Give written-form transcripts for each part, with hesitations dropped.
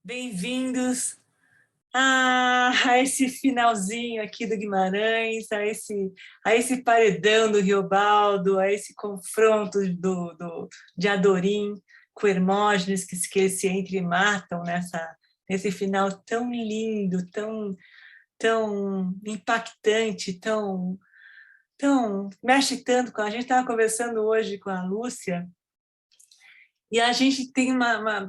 Bem-vindos a esse finalzinho aqui do Guimarães, a esse paredão do Riobaldo, a esse confronto de Adorim com Hermógenes, que se entrematam nesse final tão lindo, tão impactante, mexe tanto com a gente. Estava conversando hoje com a Lúcia, e a gente tem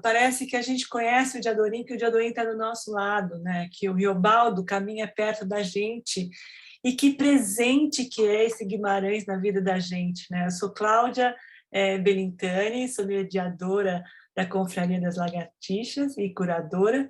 parece que a gente conhece o Diadorim, que o Diadorim está do nosso lado, né? Que o Riobaldo caminha perto da gente, e que presente que é esse Guimarães na vida da gente, né? Eu sou Cláudia Belintani, sou mediadora da Confraria das Lagartixas e curadora,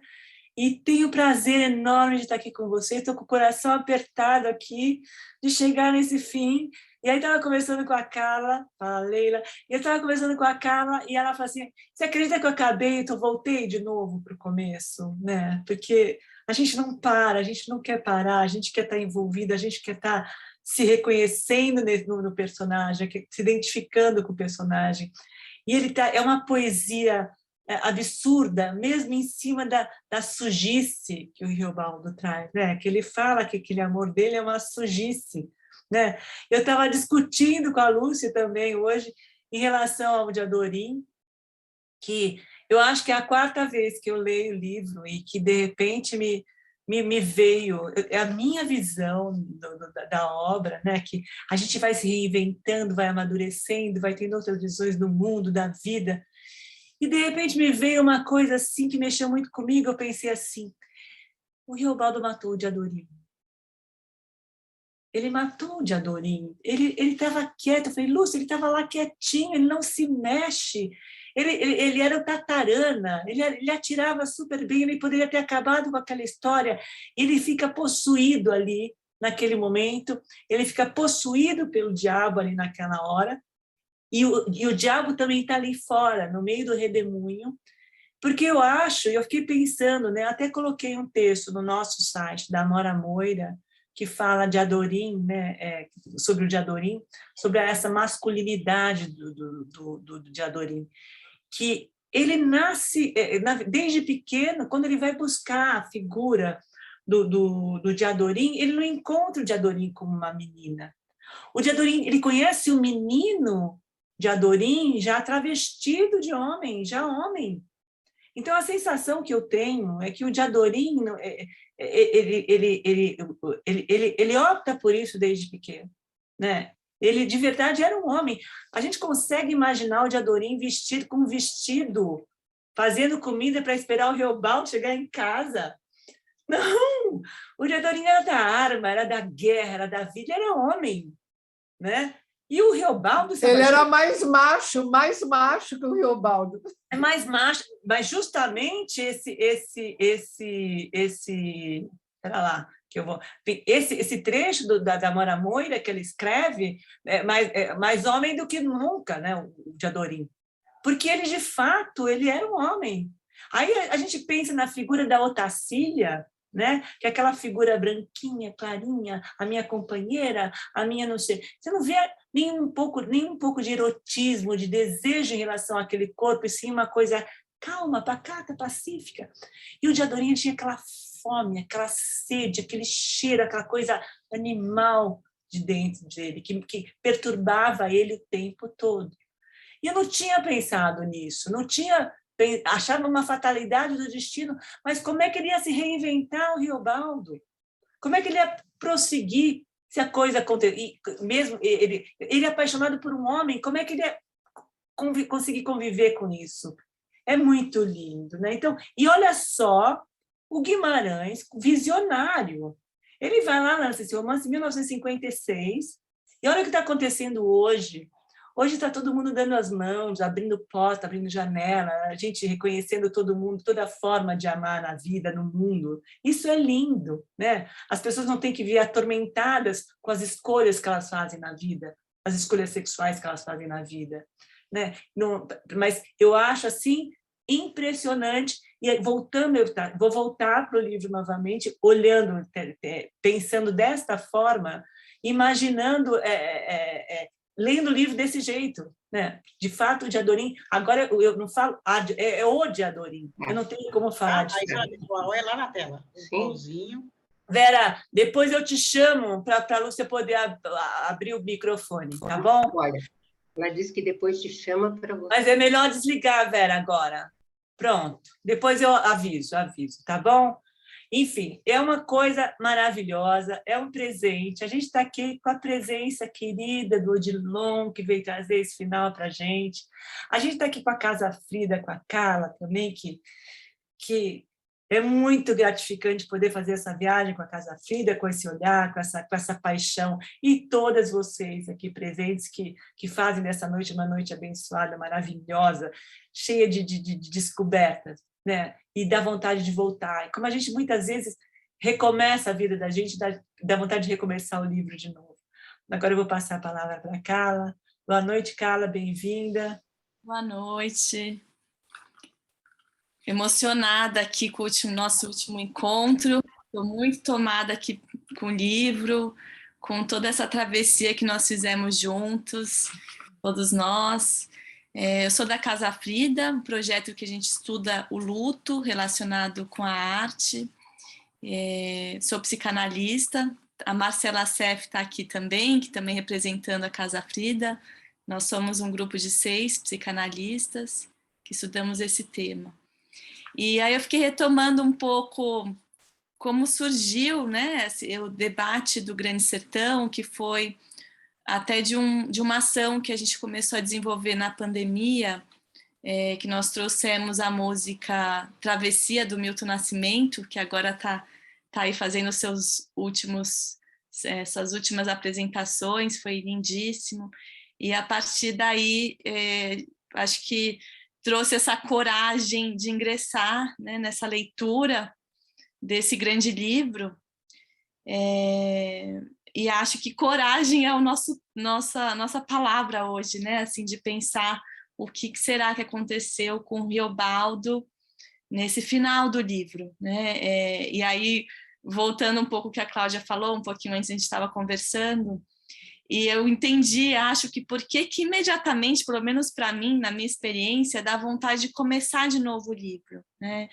e tenho o prazer enorme de estar aqui com vocês. Estou com o coração apertado aqui de chegar nesse fim. E aí estava conversando com a Carla, a Leila, e eu estava conversando com a Carla, e ela falou assim: você acredita que eu acabei, eu voltei de novo para o começo, né? Porque a gente não para, a gente não quer parar, a gente quer estar envolvida, a gente quer estar se reconhecendo no personagem, se identificando com o personagem. E é uma poesia absurda, mesmo em cima da sujice que o Riobaldo traz, né? Que ele fala que aquele amor dele é uma sujice, né? Eu estava discutindo com a Lúcia também hoje em relação ao Diadorim, que eu acho que é a quarta vez que eu leio o livro e que, de repente, me veio a minha visão da obra, né? Que a gente vai se reinventando, vai amadurecendo, vai tendo outras visões do mundo, da vida. E, de repente, me veio uma coisa assim que mexeu muito comigo. Eu pensei assim: o Riobaldo matou o Diadorim. Ele matou o Diadorim. Ele estava quieto. Eu falei: Lúcia, ele estava lá quietinho, ele não se mexe. Ele era o Tatarana, ele atirava super bem, ele poderia ter acabado com aquela história. Ele fica possuído ali, naquele momento, ele fica possuído pelo diabo ali naquela hora. E o diabo também está ali fora, no meio do redemoinho, porque eu fiquei pensando, né? Até coloquei um texto no nosso site, da Amora Moira, que fala de Adorim, né? Sobre o Diadorim, sobre essa masculinidade do Diadorim, que ele nasce, desde pequeno, quando ele vai buscar a figura do Diadorim, ele não encontra o Diadorim como uma menina. O Diadorim, ele conhece o menino de Adorim já travestido de homem, já homem. Então, a sensação que eu tenho é que o Diadorim, ele opta por isso desde pequeno, né? Ele, de verdade, era um homem. A gente consegue imaginar o Diadorim vestido com um vestido, fazendo comida para esperar o Riobaldo chegar em casa. Não! O Diadorim era da arma, era da guerra, era da vida, era homem, né? E o Riobaldo se Ele apaixona... era mais macho que o Riobaldo. É mais macho, mas justamente pera lá, que eu vou... Esse trecho da Mora Moira que ele escreve mais homem do que nunca, né? O Diadorim. Porque ele, de fato, ele era um homem. Aí a gente pensa na figura da Otacília, né? Que é aquela figura branquinha, clarinha, a minha companheira, a minha não sei. Você não vê nem um pouco de erotismo, de desejo em relação àquele corpo, e sim uma coisa calma, pacata, pacífica. E o Diadorim tinha aquela fome, aquela sede, aquele cheiro, aquela coisa animal de dentro dele, que perturbava ele o tempo todo. E eu não tinha pensado nisso, não tinha achado uma fatalidade do destino, mas como é que ele ia se reinventar, o Riobaldo? Como é que ele ia prosseguir se a coisa acontecer? Mesmo ele é apaixonado por um homem, como é que ele ia conseguir conviver com isso? É muito lindo, né? Então, e olha só o Guimarães, visionário. Ele vai lá, lança esse romance em 1956, e olha o que está acontecendo hoje. Hoje está todo mundo dando as mãos, abrindo porta, abrindo janela, a gente reconhecendo todo mundo, toda forma de amar na vida, no mundo. Isso é lindo, né? As pessoas não têm que vir atormentadas com as escolhas que elas fazem na vida, as escolhas sexuais que elas fazem na vida, né? Não, mas eu acho assim impressionante. E voltando, vou voltar para o livro novamente, olhando, pensando desta forma, imaginando lendo o livro desse jeito, né? De fato, o Diadorim, agora eu não falo, é o Diadorim, eu não tenho como falar diferente. Olha lá na tela, o golzinho. Vera, depois eu te chamo para a Lúcia poder abrir o microfone, tá bom? Olha, ela disse que depois te chama para você. Mas é melhor desligar, Vera, agora. Pronto. Depois eu aviso, tá bom? Enfim, é uma coisa maravilhosa, é um presente. A gente está aqui com a presença querida do Odilon, que veio trazer esse final para a gente. A gente está aqui com a Casa Frida, com a Carla também, que é muito gratificante poder fazer essa viagem com a Casa Frida, com esse olhar, com essa paixão, e todas vocês aqui presentes que fazem dessa noite uma noite abençoada, maravilhosa, cheia de descobertas, né? E dá vontade de voltar. E como a gente muitas vezes recomeça a vida da gente, dá vontade de recomeçar o livro de novo. Agora eu vou passar a palavra para a Carla. Boa noite, Carla, bem-vinda. Boa noite. Emocionada aqui com o nosso último encontro. Estou muito tomada aqui com o livro, com toda essa travessia que nós fizemos juntos, todos nós. Eu sou da Casa Frida, um projeto que a gente estuda o luto relacionado com a arte. Sou psicanalista. A Marcela Seff está aqui também, que também representando a Casa Frida. Nós somos um grupo de 6 psicanalistas que estudamos esse tema. E aí eu fiquei retomando um pouco como surgiu, né, o debate do Grande Sertão, que foi até de uma ação que a gente começou a desenvolver na pandemia, que nós trouxemos a música Travessia, do Milton Nascimento, que agora tá aí fazendo suas últimas apresentações, foi lindíssimo. E a partir daí, acho que trouxe essa coragem de ingressar, né, nessa leitura desse grande livro, e acho que coragem é nossa palavra hoje, né, assim, de pensar o que será que aconteceu com o Riobaldo nesse final do livro, né, e aí, voltando um pouco o que a Cláudia falou, um pouquinho antes a gente estava conversando, e eu entendi, acho que por que imediatamente, pelo menos para mim, na minha experiência, dá vontade de começar de novo o livro, né?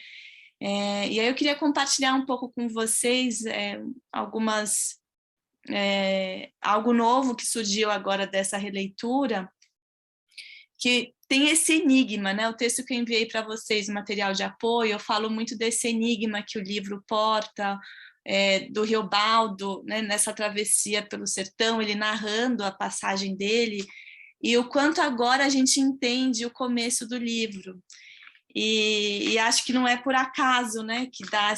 E aí eu queria compartilhar um pouco com vocês algo novo que surgiu agora dessa releitura, que tem esse enigma, né? O texto que eu enviei para vocês, o material de apoio, eu falo muito desse enigma que o livro porta, do Riobaldo, né, nessa travessia pelo sertão, ele narrando a passagem dele, e o quanto agora a gente entende o começo do livro. E acho que não é por acaso, né, que dá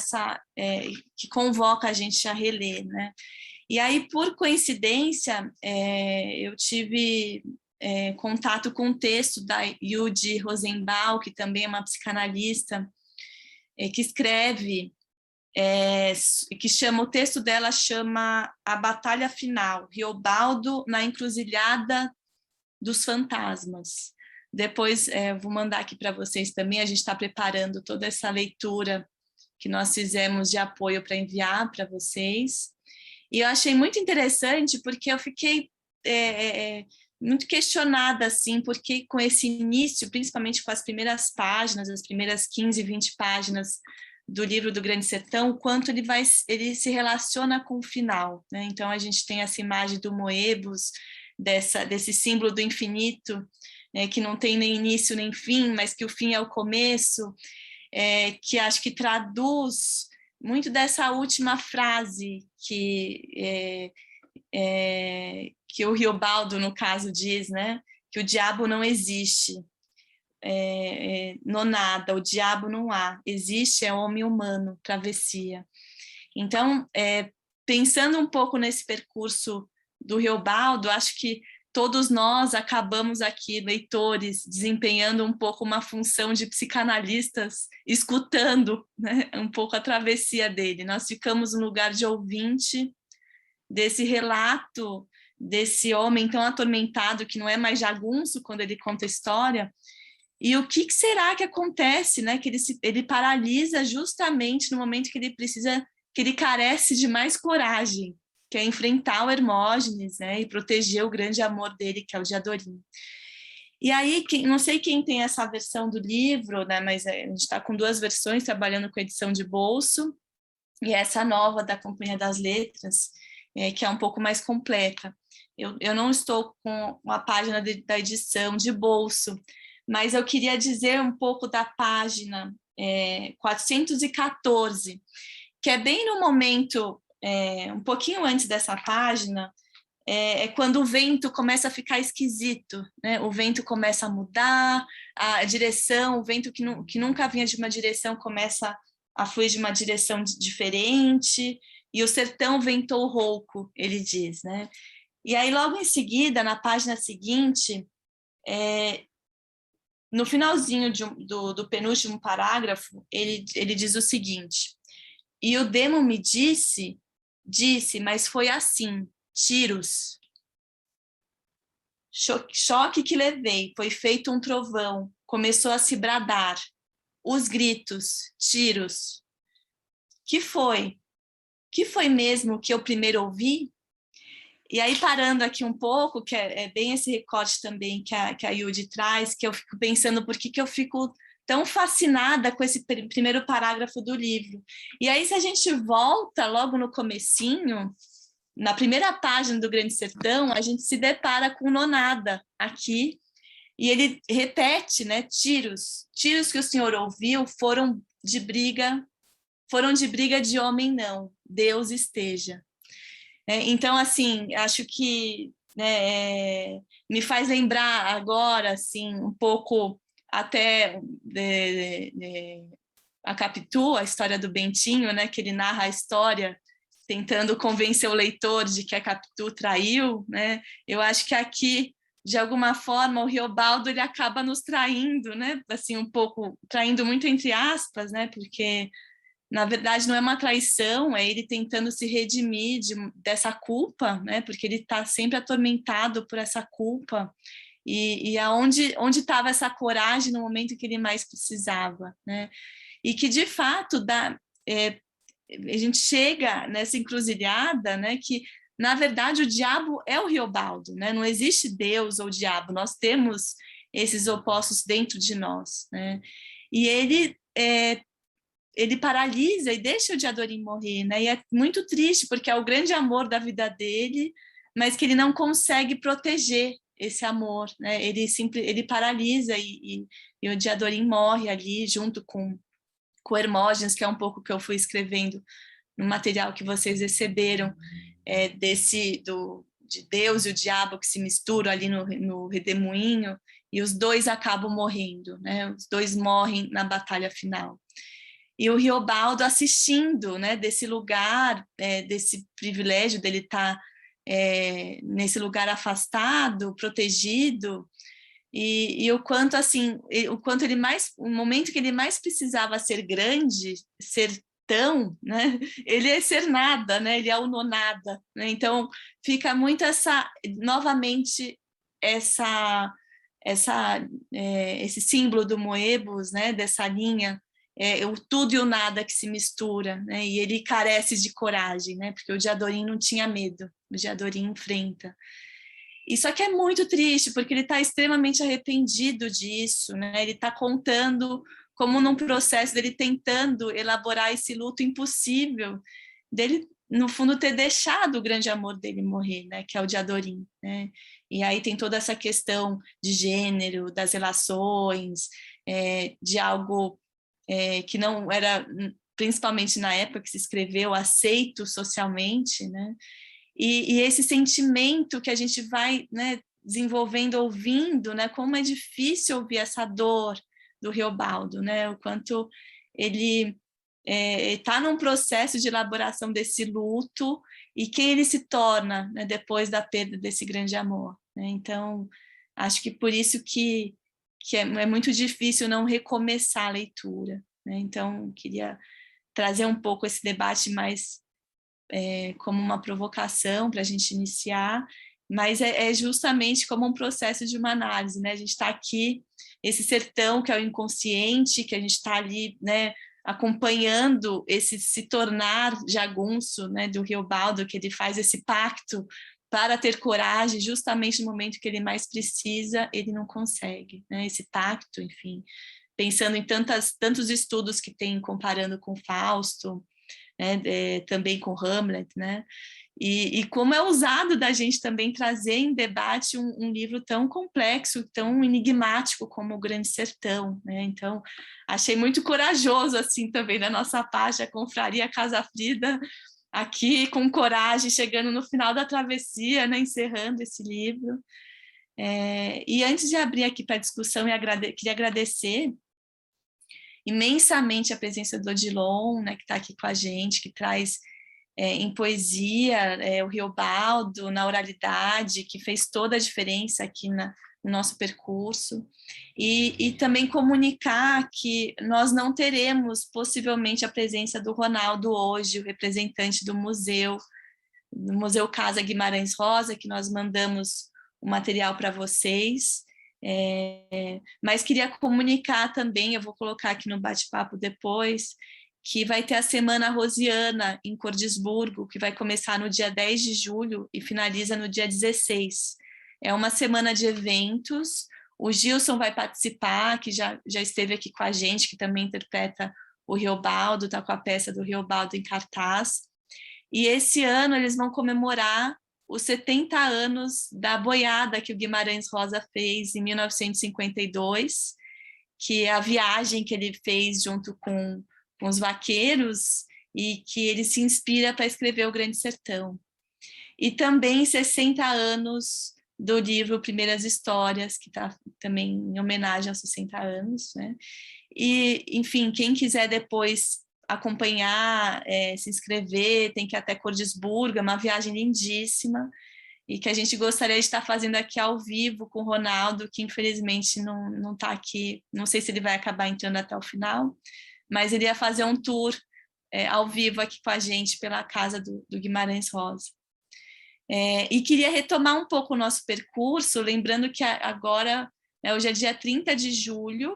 que convoca a gente a reler, né? E aí, por coincidência, eu tive contato com um texto da Judith Rosenbaum, que também é uma psicanalista, que escreve, o texto dela chama A Batalha Final, Riobaldo na Encruzilhada dos Fantasmas. Depois vou mandar aqui para vocês também, a gente está preparando toda essa leitura que nós fizemos de apoio para enviar para vocês. E eu achei muito interessante porque eu fiquei muito questionada, assim, porque com esse início, principalmente com as primeiras páginas, as primeiras 15, 20 páginas do livro do Grande Sertão, o quanto ele se relaciona com o final, né? Então a gente tem essa imagem do Moebius, desse símbolo do infinito, né, que não tem nem início nem fim, mas que o fim é o começo, que acho que traduz muito dessa última frase que o Riobaldo, no caso, diz, né, que o diabo não existe. No nada, o diabo não há, existe é homem humano, travessia. Então, pensando um pouco nesse percurso do Riobaldo, acho que todos nós acabamos aqui, leitores, desempenhando um pouco uma função de psicanalistas, escutando, né, um pouco a travessia dele. Nós ficamos no lugar de ouvinte desse relato, desse homem tão atormentado, que não é mais jagunço quando ele conta a história. E o que será que acontece, né? Que ele paralisa justamente no momento que ele precisa, que ele carece de mais coragem, que é enfrentar o Hermógenes, né, e proteger o grande amor dele, que é o Diadorim. E aí, não sei quem tem essa versão do livro, né, mas a gente está com 2 versões, trabalhando com edição de bolso, e essa nova da Companhia das Letras, que é um pouco mais completa. Eu não estou com a página da edição de bolso, mas eu queria dizer um pouco da página 414, que é bem no momento, um pouquinho antes dessa página, quando o vento começa a ficar esquisito, né? O vento começa a mudar, a direção, o vento que nunca vinha de uma direção começa a fluir de uma direção diferente, e o sertão ventou rouco, ele diz, né? E aí, logo em seguida, na página seguinte, no finalzinho do penúltimo parágrafo, ele diz o seguinte: e o demo me disse, mas foi assim, tiros. Choque que levei, foi feito um trovão, começou a se bradar, os gritos, tiros. Que foi? Que foi mesmo que eu primeiro ouvi? E aí, parando aqui um pouco, que é bem esse recorte também que a Yudi traz, que eu fico pensando por que eu fico tão fascinada com esse primeiro parágrafo do livro. E aí, se a gente volta logo no comecinho, na primeira página do Grande Sertão, a gente se depara com nonada aqui, e ele repete, né, tiros que o senhor ouviu foram de briga de homem não, Deus esteja. Então, assim, acho que, né, me faz lembrar agora, assim, um pouco até a Capitu, a história do Bentinho, né, que ele narra a história tentando convencer o leitor de que a Capitu traiu, né? Eu acho que aqui, de alguma forma, o Riobaldo ele acaba nos traindo, né? Assim, um pouco, traindo muito entre aspas, né? Porque, na verdade, não é uma traição, é ele tentando se redimir dessa culpa, né? Porque ele está sempre atormentado por essa culpa. E onde estava essa coragem no momento que ele mais precisava, né? E que, de fato, a gente chega nessa encruzilhada, né, que, na verdade, o diabo é o Riobaldo, né? Não existe Deus ou diabo, nós temos esses opostos dentro de nós, né? E ele paralisa e deixa o Diadorim morrer, né? E é muito triste, porque é o grande amor da vida dele, mas que ele não consegue proteger esse amor, né? Ele paralisa e o Diadorim morre ali junto com Hermógenes, que é um pouco que eu fui escrevendo no material que vocês receberam, de Deus e o diabo que se misturam ali no redemoinho, e os dois acabam morrendo, né? Os dois morrem na batalha final. E o Riobaldo assistindo, né, desse lugar, desse privilégio dele estar nesse lugar afastado, protegido, e o quanto, assim, o momento que ele mais precisava ser grande, ser tão, né, ele é ser nada, né, ele é o nonada, né? Então fica muito novamente esse símbolo do Moebius, né, dessa linha, o tudo e o nada que se mistura, né? E ele carece de coragem, né, porque o Diadorim não tinha medo, o Diadorim enfrenta. Isso aqui é muito triste, porque ele está extremamente arrependido disso, né? Ele está contando como num processo dele tentando elaborar esse luto impossível, dele, no fundo, ter deixado o grande amor dele morrer, né? Que é o Diadorim, né? E aí tem toda essa questão de gênero, das relações, de algo que não era, principalmente na época que se escreveu, aceito socialmente, né? E esse sentimento que a gente vai, né, desenvolvendo, ouvindo, né, como é difícil ouvir essa dor do Riobaldo, né, o quanto ele está num processo de elaboração desse luto e quem ele se torna, né, depois da perda desse grande amor, né? Então, acho que por isso que é muito difícil não recomeçar a leitura, né? Então, queria trazer um pouco esse debate mais como uma provocação para a gente iniciar, mas é justamente como um processo de uma análise, né? A gente está aqui, esse sertão que é o inconsciente, que a gente está ali, né, acompanhando esse se tornar jagunço, né, do Riobaldo, que ele faz esse pacto para ter coragem, justamente no momento que ele mais precisa, ele não consegue, né, esse pacto, enfim, pensando em tantos estudos que tem comparando com Fausto, né, também com Hamlet, né, e como é usado da gente também trazer em debate um livro tão complexo, tão enigmático como O Grande Sertão, né? Então, achei muito corajoso, assim, também da nossa parte, a Confraria Casa Frida, aqui com coragem, chegando no final da travessia, né? Encerrando esse livro. E antes de abrir aqui para a discussão, queria agradecer imensamente a presença do Odilon, né, que está aqui com a gente, que traz em poesia, o Riobaldo, na oralidade, que fez toda a diferença aqui no nosso percurso, e também comunicar que nós não teremos, possivelmente, a presença do Ronaldo hoje, o representante do Museu Casa Guimarães Rosa, que nós mandamos o material para vocês, mas queria comunicar também, eu vou colocar aqui no bate-papo depois, que vai ter a Semana Rosiana em Cordisburgo, que vai começar no dia 10 de julho e finaliza no dia 16. É uma semana de eventos, o Gilson vai participar, que já esteve aqui com a gente, que também interpreta o Riobaldo, está com a peça do Riobaldo em cartaz. E esse ano eles vão comemorar os 70 anos da boiada que o Guimarães Rosa fez em 1952, que é a viagem que ele fez junto com os vaqueiros e que ele se inspira para escrever O Grande Sertão. E também 60 anos do livro Primeiras Histórias, que está também em homenagem aos 60 anos, né? E, enfim, quem quiser depois acompanhar, se inscrever, tem que ir até Cordisburgo, é uma viagem lindíssima, e que a gente gostaria de estar fazendo aqui ao vivo com o Ronaldo, que infelizmente não está aqui, não sei se ele vai acabar entrando até o final, mas ele ia fazer um tour ao vivo aqui com a gente pela casa do Guimarães Rosa. E queria retomar um pouco o nosso percurso, lembrando que agora, hoje é dia 30 de junho,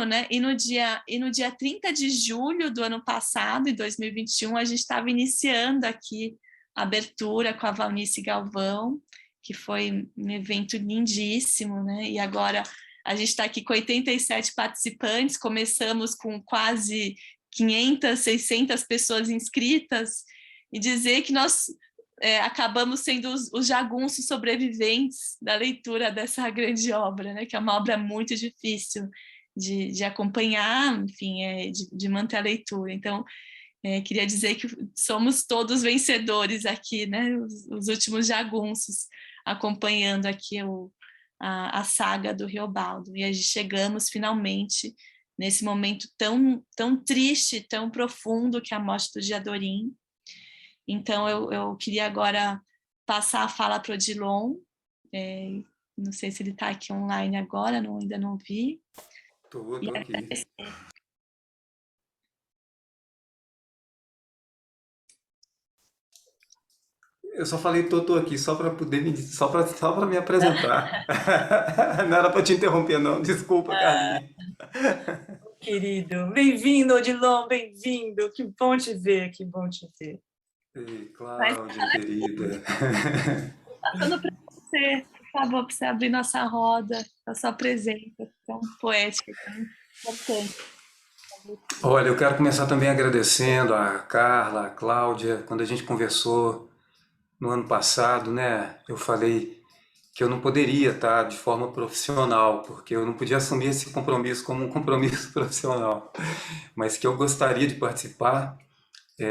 né? E no dia 30 de julho do ano passado, em 2021, a gente estava iniciando aqui a abertura com a Valnice Galvão, que foi um evento lindíssimo, né? E agora a gente está aqui com 87 participantes, começamos com quase 500, 600 pessoas inscritas, e dizer que nós acabamos sendo os jagunços sobreviventes da leitura dessa grande obra, né? Que é uma obra muito difícil de acompanhar, enfim, de manter a leitura. Então, queria dizer que somos todos vencedores aqui, né? Os últimos jagunços, acompanhando aqui a saga do Riobaldo. E a gente chegamos finalmente nesse momento tão triste, tão profundo, que é a morte do Diadorim. Então eu queria agora passar a fala para o Odilon. Não sei se ele está aqui online agora, ainda não vi. Estou aqui. Eu só falei tô aqui só para poder só para me apresentar. Não era para te interromper, não. Desculpa, Carlinhos. Querido, bem-vindo, Odilon, bem-vindo. Que bom te ver, que bom te ver. Ei, Cláudia, querida. Passando para você, por favor, para você abrir nossa roda, a sua presença tão poética, tão importante. Olha, eu quero começar também agradecendo a Carla, a Cláudia. Quando a gente conversou no ano passado, né, eu falei que eu não poderia estar de forma profissional, porque eu não podia assumir esse compromisso como um compromisso profissional, mas que eu gostaria de participar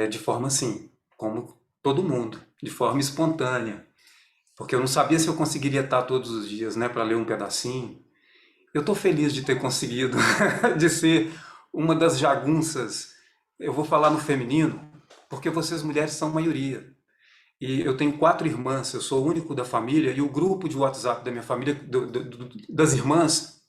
de forma assim, como todo mundo, de forma espontânea, porque eu não sabia se eu conseguiria estar todos os dias, né, para ler um pedacinho. Eu estou feliz de ter conseguido, de ser uma das jagunças. Eu vou falar no feminino, porque vocês mulheres são maioria. E eu tenho 4 irmãs, eu sou o único da família, e o grupo de WhatsApp da minha família, das irmãs,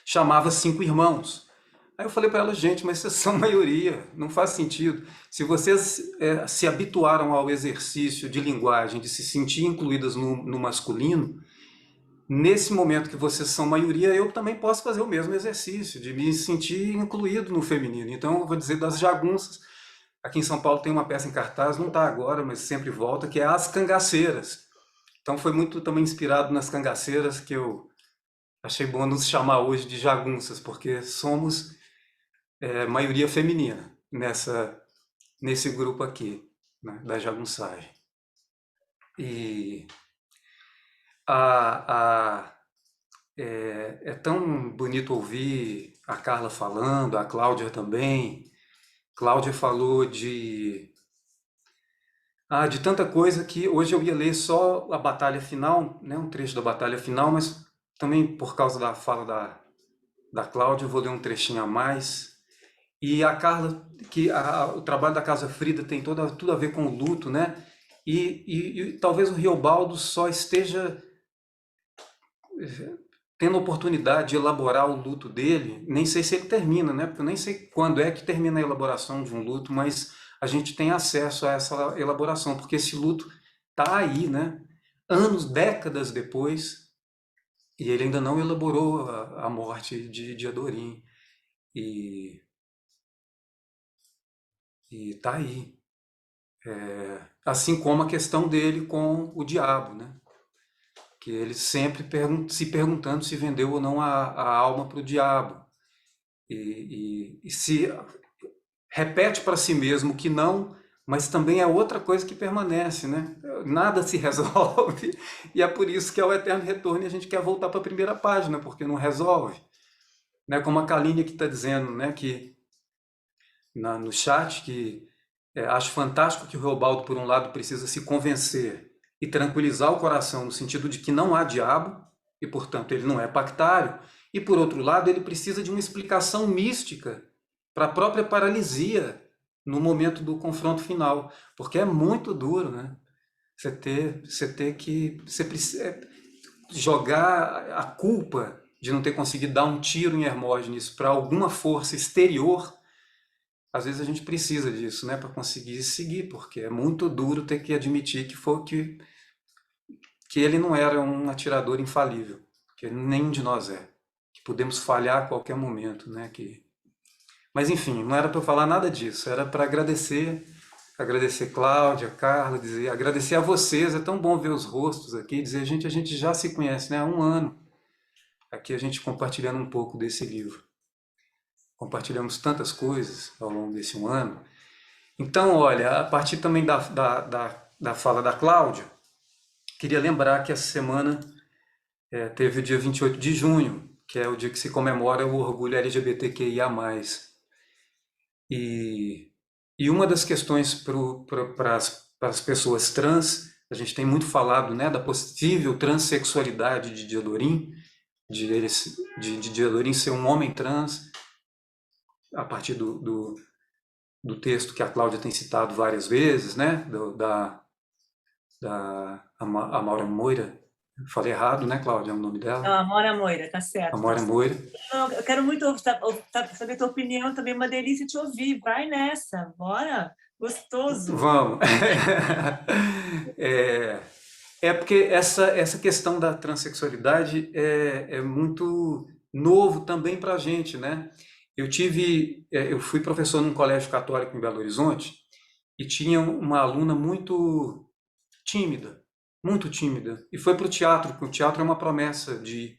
chamava 5 irmãos. Aí eu falei para elas, gente, mas vocês são maioria, não faz sentido. Se vocês se habituaram ao exercício de linguagem, de se sentir incluídas no masculino, nesse momento que vocês são maioria, eu também posso fazer o mesmo exercício, de me sentir incluído no feminino. Então, eu vou dizer das jagunças. Aqui em São Paulo tem uma peça em cartaz, não está agora, mas sempre volta, que é As Cangaceiras. Então, foi muito também inspirado nas cangaceiras que eu achei bom nos chamar hoje de jagunças, porque somos maioria feminina nesse grupo aqui, né, da jagunçagem. E é tão bonito ouvir a Carla falando, a Cláudia também. Cláudia falou de tanta coisa que hoje eu ia ler só a batalha final, né, um trecho da batalha final, mas também por causa da fala da Cláudia eu vou ler um trechinho a mais. E a Carla, que o trabalho da Casa Frida tem tudo a ver com o luto, né? E talvez o Riobaldo só esteja tendo a oportunidade de elaborar o luto dele, nem sei se ele termina, né? Porque eu nem sei quando é que termina a elaboração de um luto, mas a gente tem acesso a essa elaboração, porque esse luto está aí, né? Anos, décadas depois, e ele ainda não elaborou a morte de Adorim. E está aí. Assim como a questão dele com o diabo, né? Que ele sempre se perguntando se vendeu ou não a alma para o diabo. E se repete para si mesmo que não, mas também é outra coisa que permanece, né? Nada se resolve, e é por isso que é o eterno retorno e a gente quer voltar para a primeira página, porque não resolve. Né? Como a Kaline que está dizendo, né, que no chat, que acho fantástico que o Reobaldo, por um lado, precisa se convencer e tranquilizar o coração no sentido de que não há diabo, e, portanto, ele não é pactário, e, por outro lado, ele precisa de uma explicação mística para a própria paralisia no momento do confronto final, porque é muito duro, né? Você ter que jogar a culpa de não ter conseguido dar um tiro em Hermógenes para alguma força exterior. Às vezes a gente precisa disso, né, para conseguir seguir, porque é muito duro ter que admitir que ele não era um atirador infalível, que nenhum de nós é, que podemos falhar a qualquer momento, né? Mas enfim, não era para eu falar nada disso, era para agradecer Cláudia, Carla, agradecer a vocês, é tão bom ver os rostos aqui, dizer, a gente já se conhece, né, há um ano, aqui a gente compartilhando um pouco desse livro. Compartilhamos tantas coisas ao longo desse um ano. Então, olha, a partir também da fala da Cláudia, queria lembrar que essa semana teve o dia 28 de junho, que é o dia que se comemora o orgulho LGBTQIA+. E uma das questões para as pessoas trans, a gente tem muito falado, né, da possível transexualidade de Diadorim, de Diadorim ser um homem trans, a partir do texto que a Cláudia tem citado várias vezes, né, da Amora Moira. Falei errado, né, Cláudia, é o nome dela? Não, Amora Moira, tá certo. Amora Moira. Eu quero muito saber a tua opinião, também é uma delícia te ouvir. Vai nessa, bora. Gostoso. Vamos. Porque essa questão da transexualidade é muito novo também para a gente, né? Eu fui professor num colégio católico em Belo Horizonte e tinha uma aluna muito tímida, e foi para o teatro, porque o teatro é uma promessa de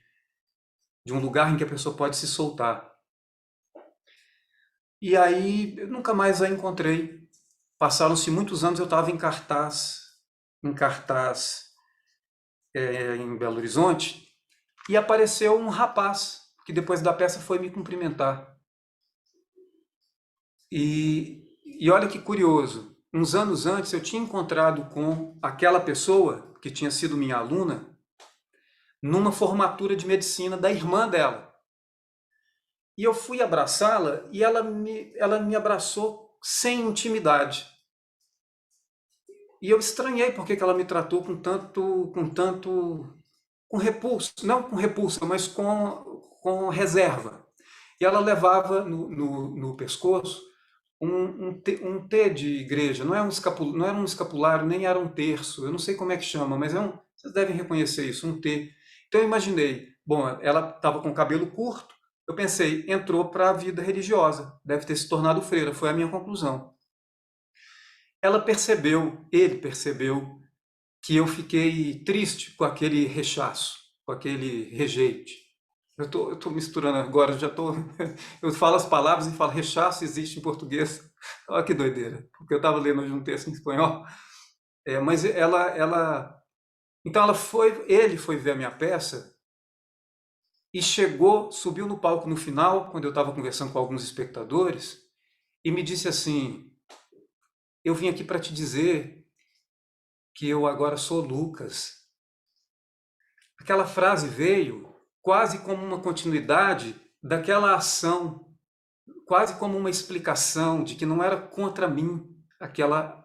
um lugar em que a pessoa pode se soltar. E aí, eu nunca mais a encontrei. Passaram-se muitos anos, eu estava em cartaz em Belo Horizonte, e apareceu um rapaz, que depois da peça foi me cumprimentar. E olha que curioso, uns anos antes eu tinha encontrado com aquela pessoa, que tinha sido minha aluna, numa formatura de medicina da irmã dela. E eu fui abraçá-la e ela me abraçou sem intimidade. E eu estranhei porque ela me tratou com repulso, não com repulsa, mas com reserva. E ela levava no pescoço um T de igreja, não era um escapulário, nem era um terço, eu não sei como é que chama, mas vocês devem reconhecer isso, um T. Então eu imaginei, bom, ela estava com cabelo curto, eu pensei, entrou para a vida religiosa, deve ter se tornado freira, foi a minha conclusão. Ele percebeu que eu fiquei triste com aquele rechaço, com aquele rejeite. Eu tô misturando agora, eu falo as palavras e falo rechaço existe em português. Olha que doideira, porque eu estava lendo hoje um texto em espanhol. Mas então ele foi ver a minha peça e subiu no palco no final, quando eu estava conversando com alguns espectadores, e me disse assim: eu vim aqui para te dizer que eu agora sou Lucas. Aquela frase veio quase como uma continuidade daquela ação, quase como uma explicação de que não era contra mim aquela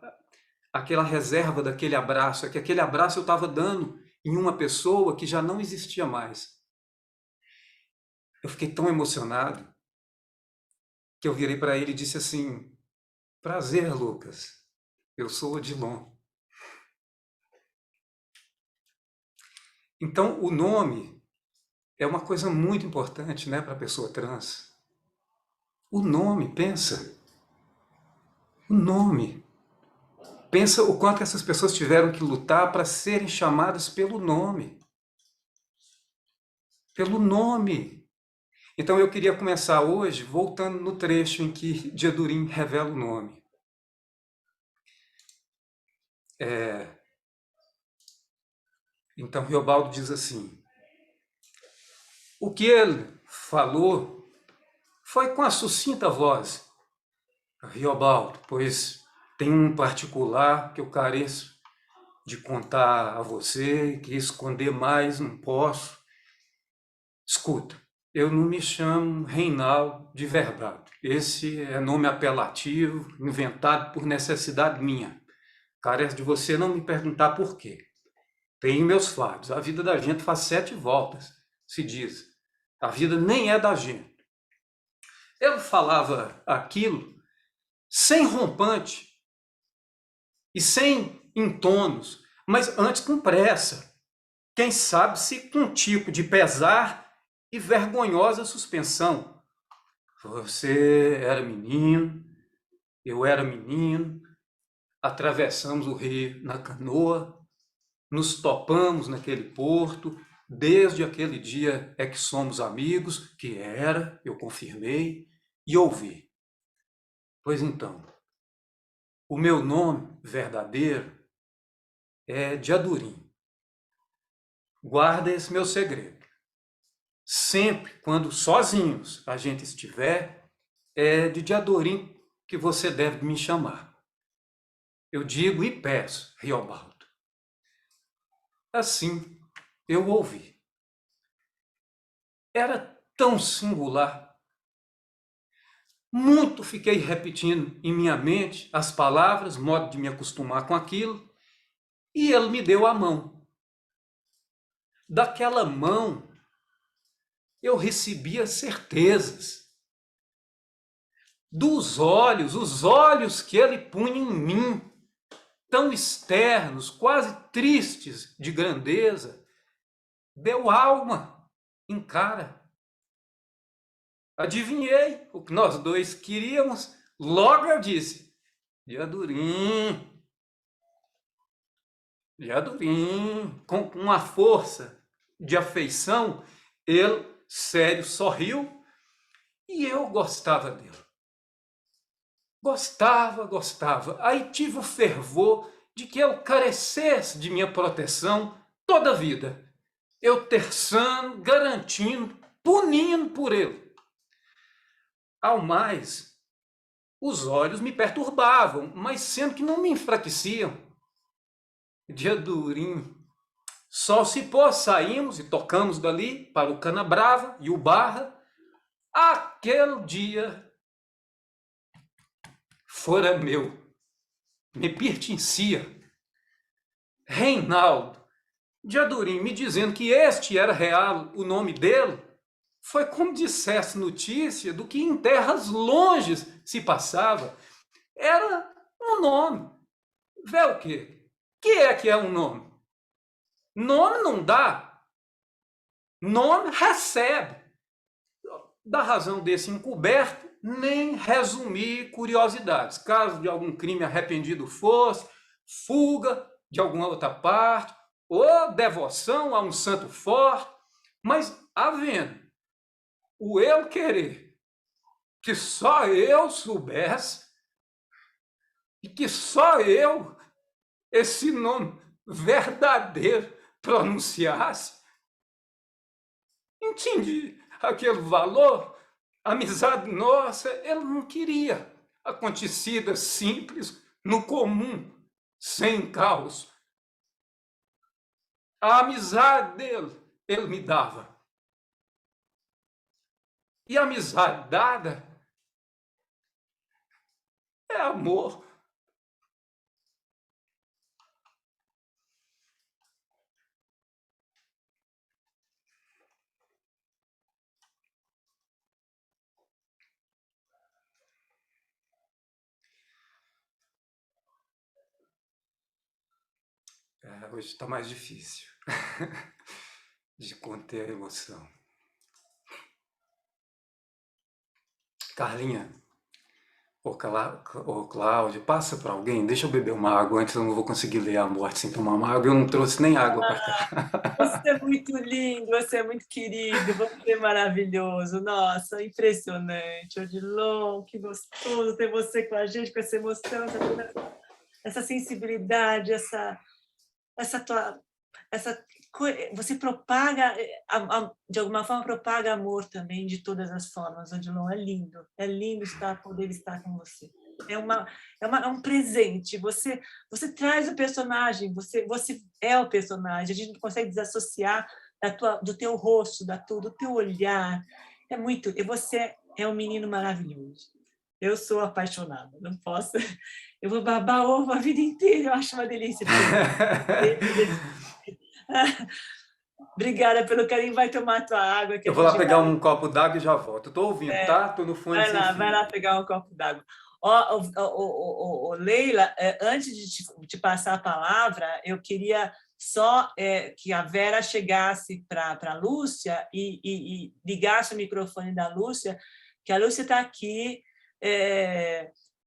reserva daquele abraço, é que aquele abraço eu estava dando em uma pessoa que já não existia mais. Eu fiquei tão emocionado que eu virei para ele e disse assim: prazer, Lucas, eu sou Odilon. Então, o nome é uma coisa muito importante, né, para a pessoa trans. O nome, pensa. O nome. Pensa o quanto essas pessoas tiveram que lutar para serem chamadas pelo nome. Pelo nome. Então eu queria começar hoje voltando no trecho em que Diadurim revela o nome. Então Riobaldo diz assim: o que ele falou foi com a sucinta voz: Riobaldo, pois tem um particular que eu careço de contar a você, que esconder mais não posso. Escuta, eu não me chamo Reinaldo de verdade. Esse é nome apelativo, inventado por necessidade minha. Carece de você não me perguntar por quê. Tenho meus fardos. A vida da gente faz 7 voltas, se diz. A vida nem é da gente. Ele falava aquilo sem rompante e sem entonos, mas antes com pressa. Quem sabe se com um tipo de pesar e vergonhosa suspensão. Você era menino, eu era menino, atravessamos o rio na canoa, nos topamos naquele porto, desde aquele dia é que somos amigos, eu confirmei e ouvi. Pois então, o meu nome verdadeiro é Diadurim. Guarda esse meu segredo. Sempre, quando sozinhos a gente estiver, é de Diadurim que você deve me chamar. Eu digo e peço, Riobaldo. Assim, eu ouvi. Era tão singular. Muito fiquei repetindo em minha mente as palavras, modo de me acostumar com aquilo, e ele me deu a mão. Daquela mão, eu recebia certezas. Dos olhos, os olhos que ele punha em mim, tão externos, quase tristes de grandeza, deu alma em cara. Adivinhei o que nós dois queríamos, logo eu disse: Diadurim, com uma força de afeição, ele, sério, sorriu e eu gostava dele. Gostava. Aí tive o fervor de que ele carecesse de minha proteção toda a vida. Eu terçando, garantindo, punindo por ele. Ao mais, os olhos me perturbavam, mas sendo que não me enfraqueciam. Diadurim, sol se pôs, saímos e tocamos dali para o Canabrava e o Barra. Aquele dia fora meu, me pertencia. Reinaldo, Diadurim me dizendo que este era real o nome dele, foi como dissesse notícia do que em terras longes se passava. Era um nome. Vê o quê? Que é um nome? Nome não dá. não recebe. Da razão desse encoberto, nem resumir curiosidades. Caso de algum crime arrependido fosse, fuga de alguma outra parte, ou devoção a um santo forte, mas havendo o eu querer que só eu soubesse e que só eu esse nome verdadeiro pronunciasse, entendi aquele valor, a amizade nossa, ele não queria acontecida simples, no comum, sem caos. A amizade dele, ele me dava. E a amizade dada é amor. Hoje está mais difícil de conter a emoção. Carlinha, ô Cláudio, passa para alguém, deixa eu beber uma água antes, eu não vou conseguir ler a morte sem tomar uma água. Eu não trouxe nem água para cá. Você é muito lindo, você é muito querido, você é maravilhoso. Nossa, impressionante. Odilon, que gostoso ter você com a gente, com essa emoção, essa sensibilidade, você propaga, de alguma forma, propaga amor também, de todas as formas, Odilon. É lindo poder estar com você. É um presente. Você traz o personagem, você é o personagem. A gente não consegue desassociar do teu rosto, do teu olhar. E você é um menino maravilhoso. Eu sou apaixonada, não posso. Eu vou babar ovo a vida inteira, eu acho uma delícia. Obrigada pelo carinho, vai tomar tua água. Eu vou lá pegar um copo d'água e já volto. Estou ouvindo, tá? Estou no fone sem fio. Vai lá pegar um copo d'água. Leila, antes de te passar a palavra, eu queria só que a Vera chegasse para a Lúcia e ligasse o microfone da Lúcia, que a Lúcia está aqui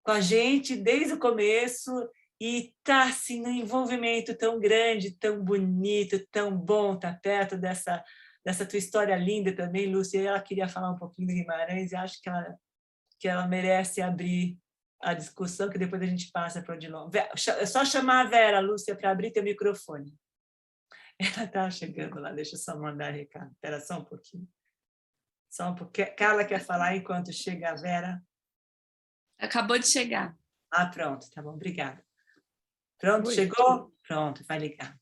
com a gente desde o começo e está assim, num envolvimento tão grande, tão bonito, tão bom estar perto dessa tua história linda também, Lúcia. E ela queria falar um pouquinho do Guimarães e acho que ela merece abrir a discussão, que depois a gente passa para o Odilon. É só chamar a Vera, Lúcia, para abrir teu microfone. Ela está chegando lá, deixa eu só mandar recado. Espera só um pouquinho. Só um pouquinho. Carla quer falar enquanto chega a Vera? Acabou de chegar. Ah, pronto, tá bom, obrigada. Pronto, chegou? Pronto, vai ligar.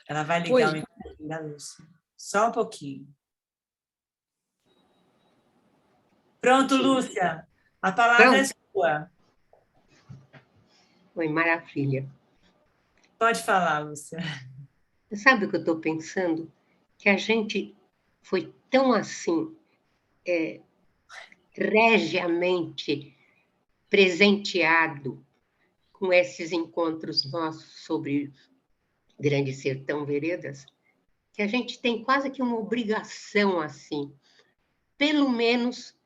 Ela vai ligar o microfone da Lúcia. Só um pouquinho. Pronto, Lúcia. A palavra é sua. Oi, maravilha. Pode falar, Lúcia. Sabe o que eu estou pensando? Que a gente foi tão assim, regiamente presenteado com esses encontros nossos sobre Grande Sertão Veredas, que a gente tem quase que uma obrigação, assim, pelo menos,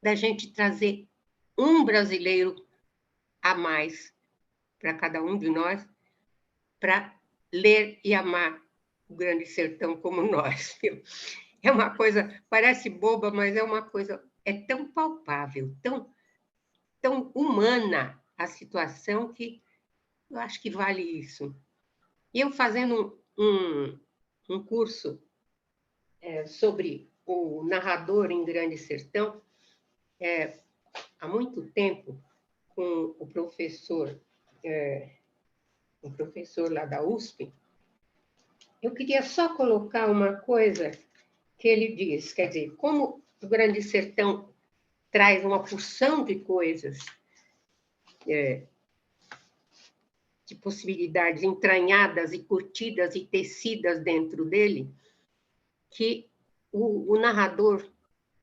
da gente trazer um brasileiro a mais para cada um de nós, para ler e amar o Grande Sertão como nós. Viu? É uma coisa, parece boba, mas é uma coisa, é tão palpável, tão humana a situação que eu acho que vale isso. E eu fazendo um curso sobre o narrador em Grande Sertão, há muito tempo, com o professor lá da USP, eu queria só colocar uma coisa que ele diz, quer dizer, como o Grande Sertão traz uma porção de coisas, de possibilidades entranhadas e curtidas e tecidas dentro dele, que o narrador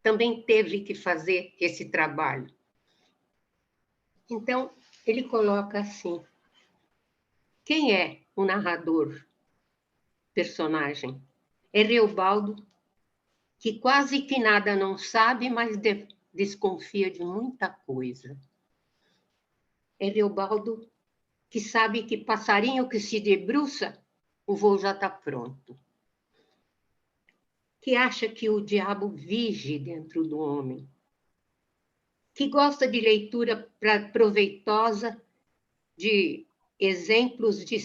também teve que fazer esse trabalho. Então, ele coloca assim: quem é o narrador, personagem? é Reobaldo, que quase que nada não sabe, mas desconfia de muita coisa. É Reobaldo, que sabe que passarinho que se debruça, o voo já está pronto. Que acha que o diabo vige dentro do homem. Que gosta de leitura proveitosa, de exemplos de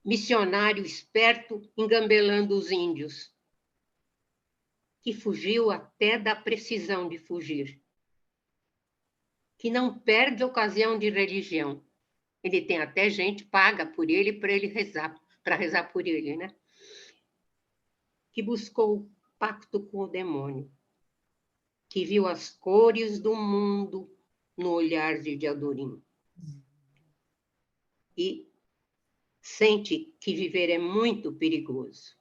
missionário esperto engambelando os índios, que fugiu até da precisão de fugir, que não perde ocasião de religião. Ele tem até gente paga por ele para ele rezar, para rezar por ele, né? Que buscou o pacto com o demônio, que viu as cores do mundo no olhar de Diadorim. E sente que viver é muito perigoso,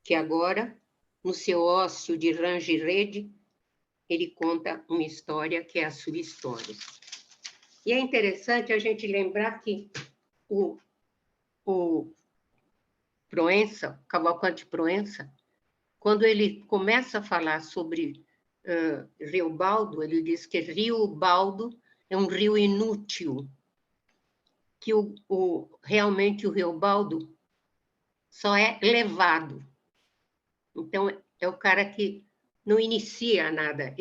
que agora, no seu ócio de range e rede, ele conta uma história que é a sua história. E é interessante a gente lembrar que o Proença, Cavalcante Proença, quando ele começa a falar sobre Reobaldo, ele diz que Reobaldo é um rio inútil, que realmente o Reobaldo só é levado. Então, é o cara que não inicia nada.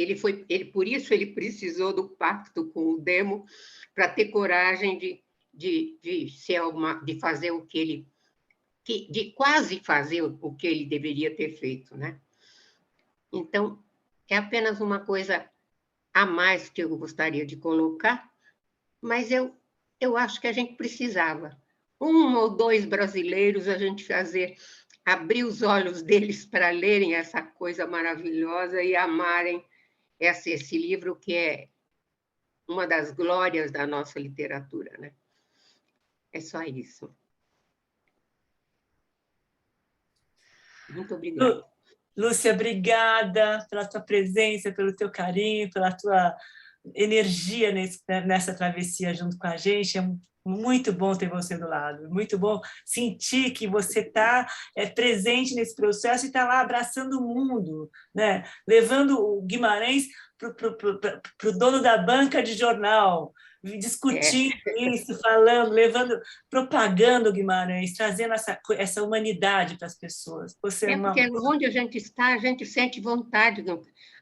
Por isso ele precisou do pacto com o demo, para ter coragem de fazer o que ele... de quase fazer o que ele deveria ter feito, né? Então, é apenas uma coisa a mais que eu gostaria de colocar, mas eu acho que a gente precisava. 1 ou 2 brasileiros a gente abrir os olhos deles para lerem essa coisa maravilhosa e amarem esse livro que é uma das glórias da nossa literatura, né? É só isso. Muito obrigada. Lúcia, obrigada pela tua presença, pelo teu carinho, pela tua energia nessa travessia junto com a gente. É muito bom ter você do lado, muito bom sentir que você está presente nesse processo e está lá abraçando o mundo, né? Levando o Guimarães para o dono da banca de jornal, discutindo isso, falando, propagando o Guimarães, trazendo essa humanidade para as pessoas. Porque onde a gente está, a gente sente vontade,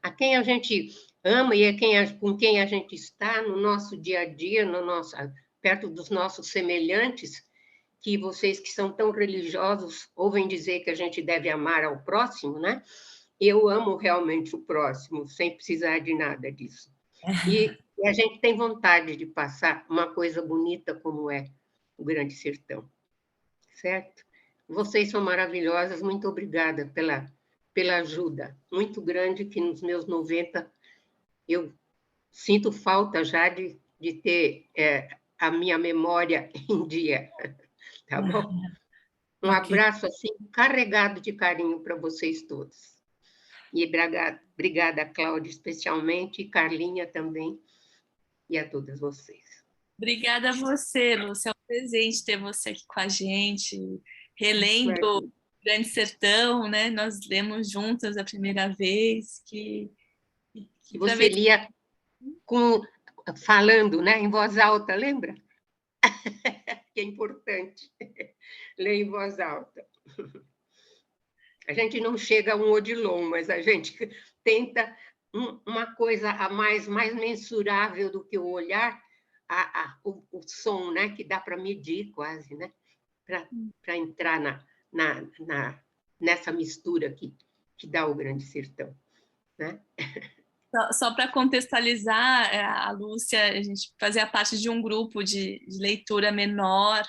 a quem a gente ama e com quem a gente está no nosso dia a dia, perto dos nossos semelhantes, que vocês que são tão religiosos ouvem dizer que a gente deve amar ao próximo, né? Eu amo realmente o próximo, sem precisar de nada disso. E a gente tem vontade de passar uma coisa bonita como é o Grande Sertão, certo? Vocês são maravilhosas, muito obrigada pela ajuda muito grande, que nos meus 90 eu sinto falta já de ter a minha memória em dia, tá bom? Um abraço assim, carregado de carinho para vocês todos. E obrigada, Cláudia, especialmente, e Carlinha também, e a todas vocês. Obrigada a você, Lúcia. É um presente ter você aqui com a gente, relendo o Grande Sertão, né? Nós lemos juntas a primeira vez. Que você lia falando, né, em voz alta, lembra? Que é importante ler em voz alta. A gente não chega a um Odilon, mas a gente tenta uma coisa a mais mensurável do que o olhar, o som, né, que dá para medir quase, né, para entrar nessa mistura que dá o Grande Sertão, né? Só para contextualizar, a Lúcia, a gente fazia parte de um grupo de leitura menor,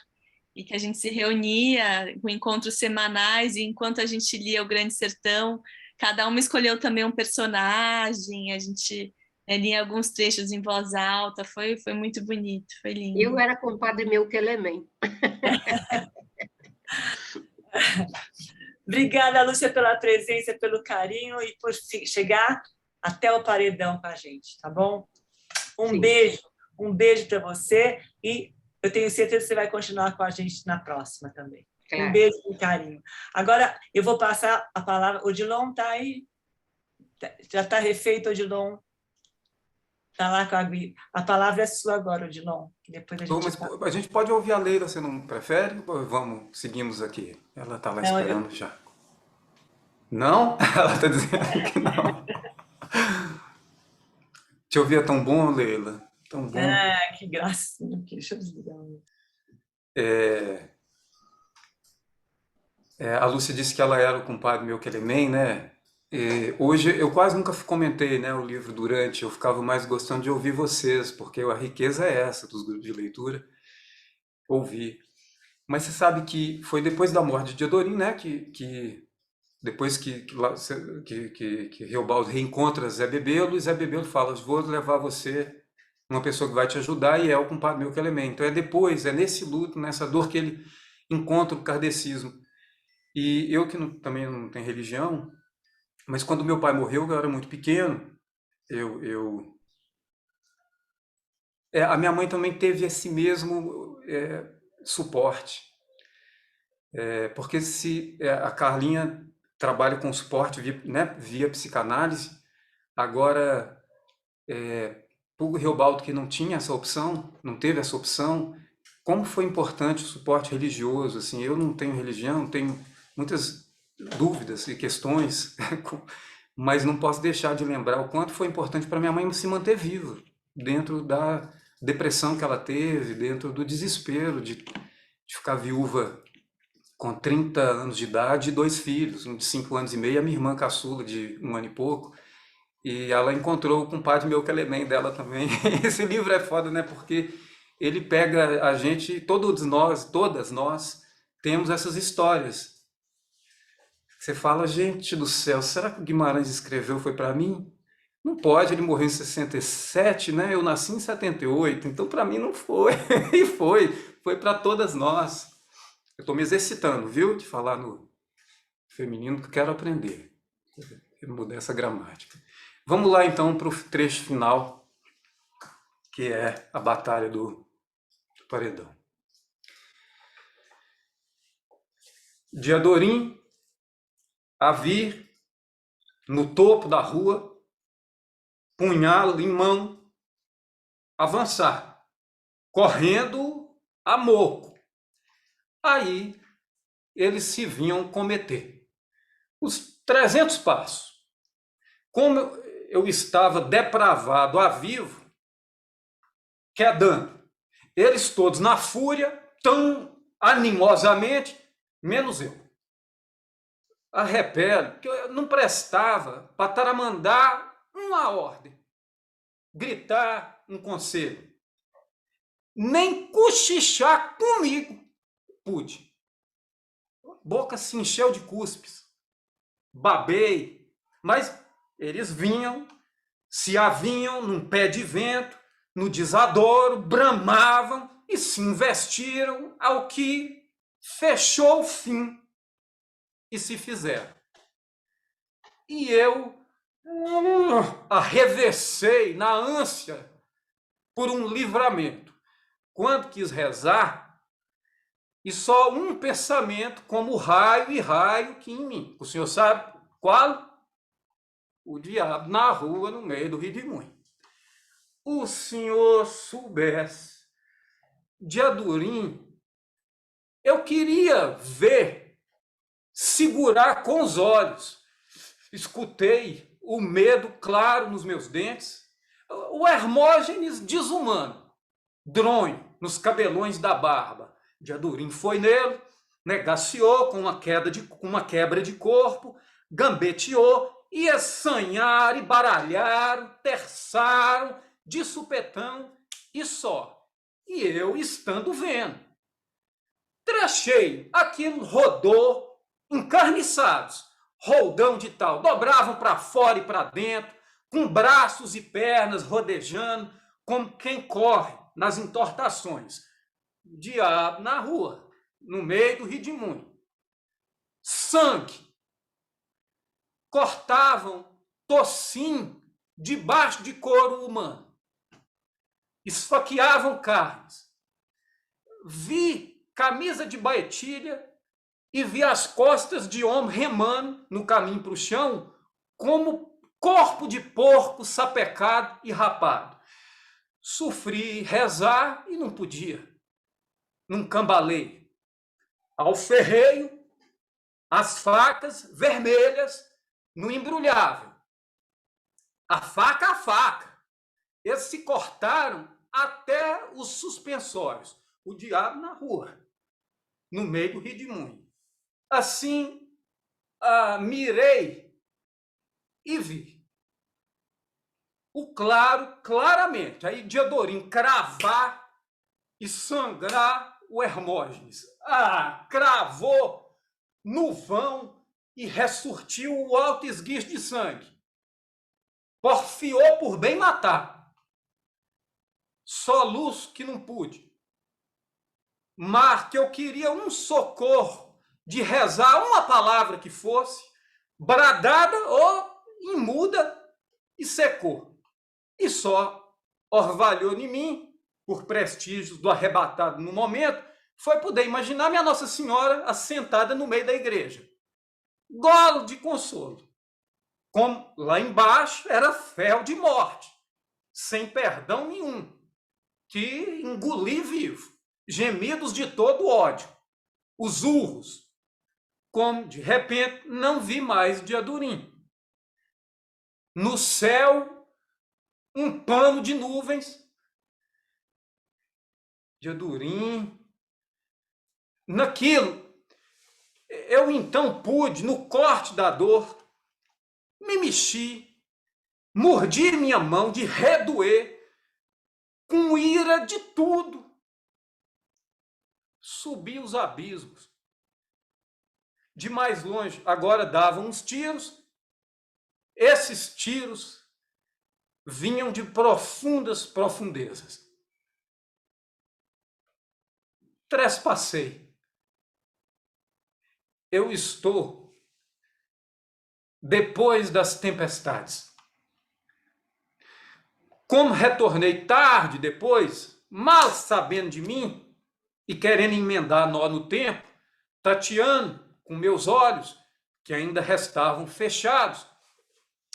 e que a gente se reunia com encontros semanais, e enquanto a gente lia o Grande Sertão, cada uma escolheu também um personagem, a gente lia alguns trechos em voz alta, foi muito bonito, foi lindo. Eu era compadre Melquelemem. Obrigada, Lúcia, pela presença, pelo carinho e por chegar até o paredão com a gente, tá bom? Um beijo para você, e eu tenho certeza que você vai continuar com a gente na próxima também. Claro. Um beijo com carinho. Agora, eu vou passar a palavra. Odilon está aí? Já está refeito, Odilon? Está lá com a Gui. A palavra é sua agora, Odilon. Depois a Tô, gente... mas a gente pode ouvir a Leila, você não prefere? Ou vamos, seguimos aqui. Ela está lá Não, esperando já. Não? Ela está dizendo que não. Te ouvir é tão bom, Leila. Tão bom. Ah, que gracinha. Deixa eu desligar. A Lúcia disse que ela era o compadre meu Quelemem, né? Hoje eu quase nunca comentei, né, o livro durante, eu ficava mais gostando de ouvir vocês, porque a riqueza é essa dos grupos de leitura, ouvir. Mas você sabe que foi depois da morte de Adorim, né, depois que Reobaldo reencontra Zé Bebelo, e Zé Bebelo fala, vou levar você, uma pessoa que vai te ajudar, e é o compadre meu Quelemem. Então é depois, é nesse luto, nessa dor que ele encontra o kardecismo. E eu que também não tenho religião, mas quando meu pai morreu, eu era muito pequeno, a minha mãe também teve esse mesmo suporte. Porque se a Carlinha trabalha com suporte via psicanálise, agora, o Reobaldo, que não tinha essa opção, não teve essa opção, como foi importante o suporte religioso. Assim, eu não tenho religião, tenho muitas dúvidas e questões, mas não posso deixar de lembrar o quanto foi importante para minha mãe se manter viva, dentro da depressão que ela teve, dentro do desespero de ficar viúva com 30 anos de idade e 2 filhos, um de 5 anos e meio, e a minha irmã caçula de 1 ano e pouco, e ela encontrou o compadre meu Quelemem dela também. Esse livro é foda, né, porque ele pega a gente, todas nós temos essas histórias. Você fala, gente do céu, será que o Guimarães escreveu foi para mim? Não pode, ele morreu em 67, né? Eu nasci em 78, então para mim não foi. E foi para todas nós. Eu estou me exercitando, viu? De falar no feminino, que eu quero aprender. Mudar essa gramática. Vamos lá então para o trecho final, que é a batalha do paredão. De Adorim a vir no topo da rua, punhal em mão, avançar, correndo a moco. Aí eles se vinham cometer os 300 passos. Como eu estava depravado a vivo, quedando, eles todos na fúria, tão animosamente, menos eu. Arrependo, que eu não prestava para taramandar uma ordem, gritar um conselho, nem cochichar comigo pude. Boca se encheu de cuspes, babei, mas eles vinham, se avinham num pé de vento, no desadouro, bramavam e se investiram ao que fechou o fim e se fizeram. E eu arrevessei na ânsia por um livramento. Quando quis rezar, e só um pensamento, como raio e raio que em mim. O senhor sabe qual? O diabo na rua, no meio do Redemoinho. O senhor soubesse de Adorim, eu queria ver, segurar com os olhos. Escutei o medo claro nos meus dentes, o Hermógenes desumano, dronho nos cabelões da barba. De Adorim foi nele, negaciou com uma quebra de corpo, gambeteou, e assanharam, e baralharam, terçaram, de supetão e só. E eu estando vendo. Trechei, aquilo rodou, encarniçados, roldão de tal, dobravam para fora e para dentro, com braços e pernas rodejando, como quem corre nas entortações. Diabo na rua, no meio do Redemoinho. Sangue. Cortavam tocinho debaixo de couro humano. Esfaqueavam carnes. Vi camisa de baetilha e vi as costas de homem remando no caminho para o chão, como corpo de porco sapecado e rapado. Sofri rezar e não podia. Num cambaleio. Ao ferreio, as facas vermelhas no embrulhável. A faca. Eles se cortaram até os suspensórios. O diabo na rua, no meio do Rio de Moinho. Assim, mirei e vi. O claro, claramente. Aí Diadorim cravar e sangrar o Hermógenes. Cravou no vão e ressurtiu o alto esguicho de sangue. Porfiou por bem matar. Só luz que não pude. Mar que eu queria um socorro de rezar uma palavra que fosse, bradada ou imuda, e secou. E só orvalhou em mim, por prestígios do arrebatado no momento, foi poder imaginar minha Nossa Senhora assentada no meio da igreja. Golo de consolo. Como lá embaixo era fel de morte, sem perdão nenhum, que engoli vivo. Gemidos de todo ódio, os urros, como de repente não vi mais Diadorim. No céu, um pano de nuvens, Diadorim. Naquilo, eu então pude, no corte da dor, me mexi, mordi minha mão de redoer, com ira de tudo. Subi os abismos. De mais longe, agora davam uns tiros. Esses tiros vinham de profundas profundezas. Trespassei. Eu estou depois das tempestades. Como retornei tarde depois, mal sabendo de mim, e querendo emendar nó no tempo, tateando com meus olhos, que ainda restavam fechados,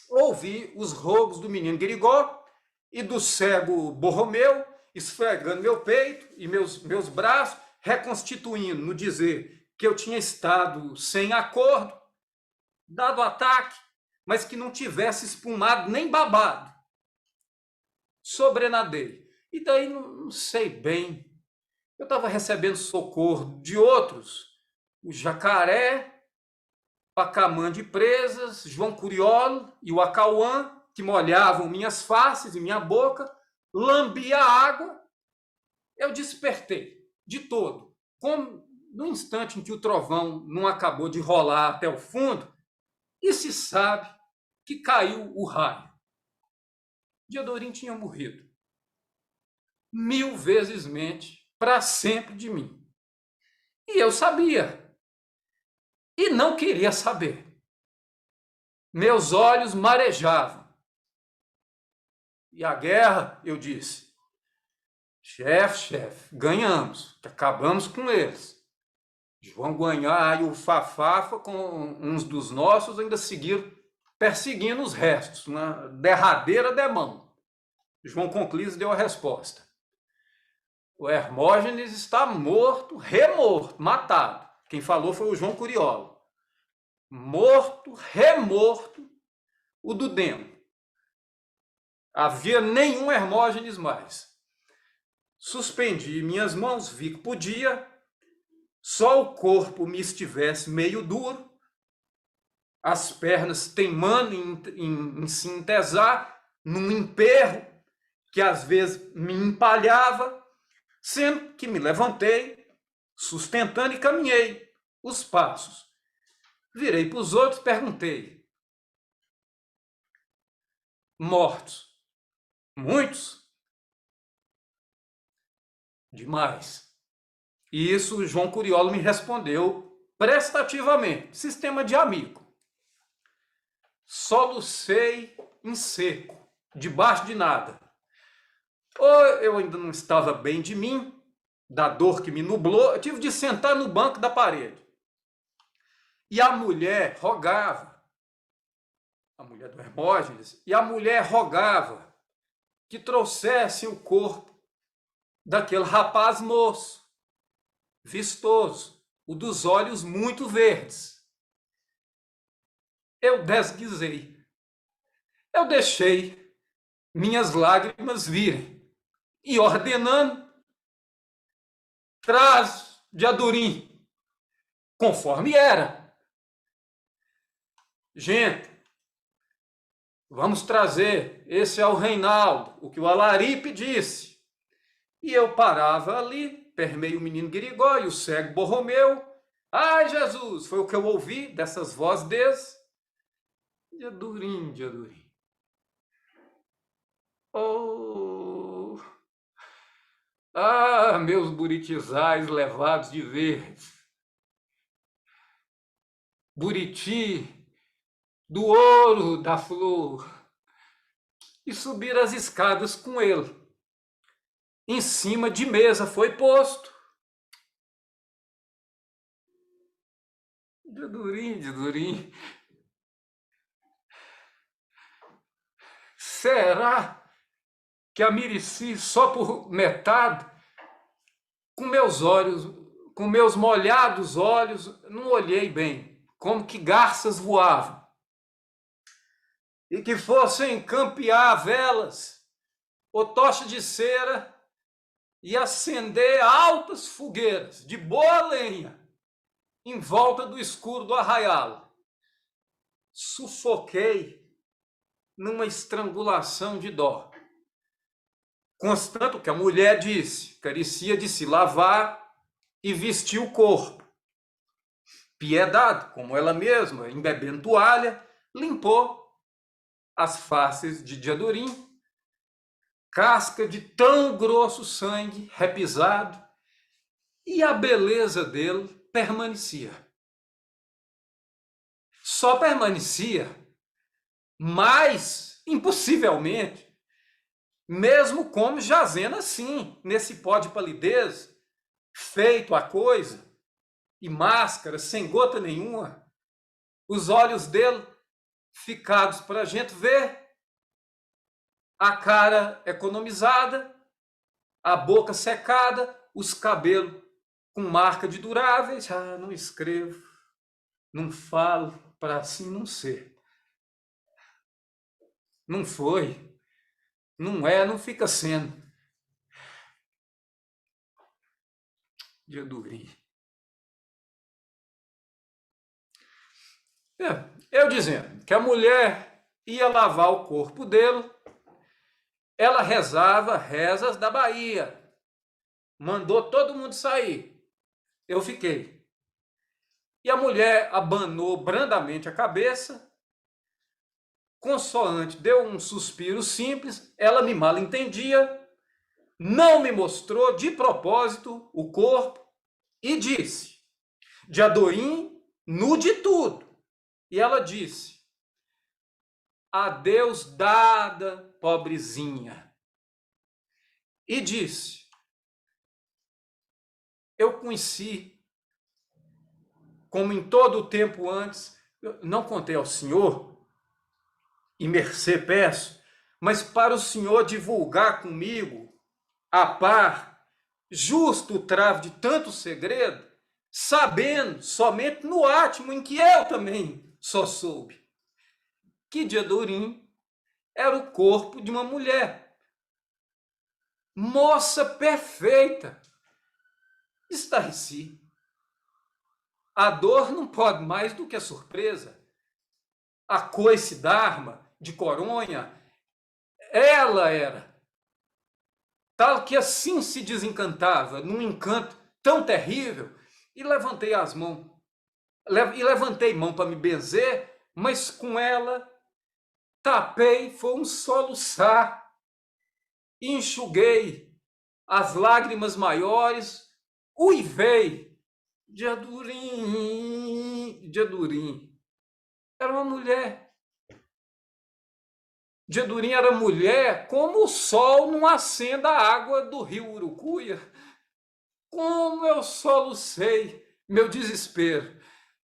ouvi os rogos do menino Grigó e do cego Borromeu, esfregando meu peito e meus braços, reconstituindo no dizer que eu tinha estado sem acordo, dado ataque, mas que não tivesse espumado nem babado. Sobrenadei. E daí não sei bem. Eu estava recebendo socorro de outros, o Jacaré, Pacamã de Presas, João Curiolo e o Acauã, que molhavam minhas faces e minha boca, lambia a água. Eu despertei de todo, como no instante em que o trovão não acabou de rolar até o fundo, e se sabe que caiu o raio. Diadorim tinha morrido. 1000 vezes mente, para sempre de mim. E eu sabia. E não queria saber. Meus olhos marejavam. E a guerra, eu disse, chefe, ganhamos, acabamos com eles. João Guanhá e o Fafafa, com uns dos nossos, ainda seguiram perseguindo os restos, na derradeira demão. João Conclise deu a resposta. O Hermógenes está morto, remorto, matado. Quem falou foi o João Curiolo. Morto, remorto, o do Demo. Havia nenhum Hermógenes mais. Suspendi minhas mãos, vi que podia, só o corpo me estivesse meio duro, as pernas teimando em se entesar, num emperro que às vezes me empalhava, sendo que me levantei, sustentando e caminhei os passos. Virei para os outros e perguntei. Mortos? Muitos? Demais. E isso o João Curiolo me respondeu prestativamente, sistema de amigo. Solucei em seco, debaixo de nada. Ou eu ainda não estava bem de mim, da dor que me nublou, eu tive de sentar no banco da parede. E a mulher rogava, a mulher do Hermógenes, e a mulher rogava que trouxesse o corpo daquele rapaz moço, vistoso, o dos olhos muito verdes. Eu desguisei, eu deixei minhas lágrimas virem, e ordenando, traz de Adorim, conforme era. Gente, vamos trazer, esse é o Reinaldo, o que o Alaripe disse. E eu parava ali, permeio o menino Guirigó e o cego Borromeu. Ai, Jesus, foi o que eu ouvi dessas vozes deles. De Adorim, de Adorim. Oh! Ah, meus buritizais levados de verde. Buriti do ouro da flor. E subir as escadas com ele. Em cima de mesa foi posto. De Adorim, de Adorim. Será que a Mirici, só por metade, com meus olhos, com meus molhados olhos, não olhei bem, como que garças voavam, e que fossem campear velas, ou tocha de cera, e acender altas fogueiras de boa lenha, em volta do escuro do arraial. Sufoquei numa estrangulação de dó. Constanto que a mulher disse, carecia de se lavar e vestir o corpo. Piedade, como ela mesma, embebendo toalha, limpou as faces de Adorim, casca de tão grosso sangue repisado, e a beleza dele permanecia. Só permanecia, mas impossivelmente, mesmo como jazendo assim, nesse pó de palidez, feito a coisa, e máscara, sem gota nenhuma, os olhos dele ficados para a gente ver, a cara economizada, a boca secada, os cabelos com marca de duráveis. Ah, não escrevo, não falo, para assim não ser. Não foi. Não é, não fica sendo. De Adorim. Eu dizendo que a mulher ia lavar o corpo dele, ela rezava rezas da Bahia. Mandou todo mundo sair. Eu fiquei. E a mulher abanou brandamente a cabeça, consoante, deu um suspiro simples, ela me mal entendia, não me mostrou de propósito o corpo e disse, de Adorim, nu de tudo. E ela disse, adeus dada, pobrezinha. E disse, eu conheci, como em todo o tempo antes, não contei ao senhor, e mercê peço, mas para o senhor divulgar comigo, a par, justo o travo de tanto segredo, sabendo somente no átimo em que eu também só soube, que de Adorim era o corpo de uma mulher, moça perfeita. Estarreci. A dor não pode mais do que a surpresa. A coice d'arma de coronha, ela era tal que assim se desencantava, num encanto tão terrível, e levantei as mãos, levantei mão para me benzer, mas com ela tapei, foi um soluçar, e enxuguei as lágrimas maiores, uivei, de Adorim, de Adorim. Era uma mulher. De Adorim era mulher como o sol não acende a água do rio Urucuia. Como eu solucei meu desespero.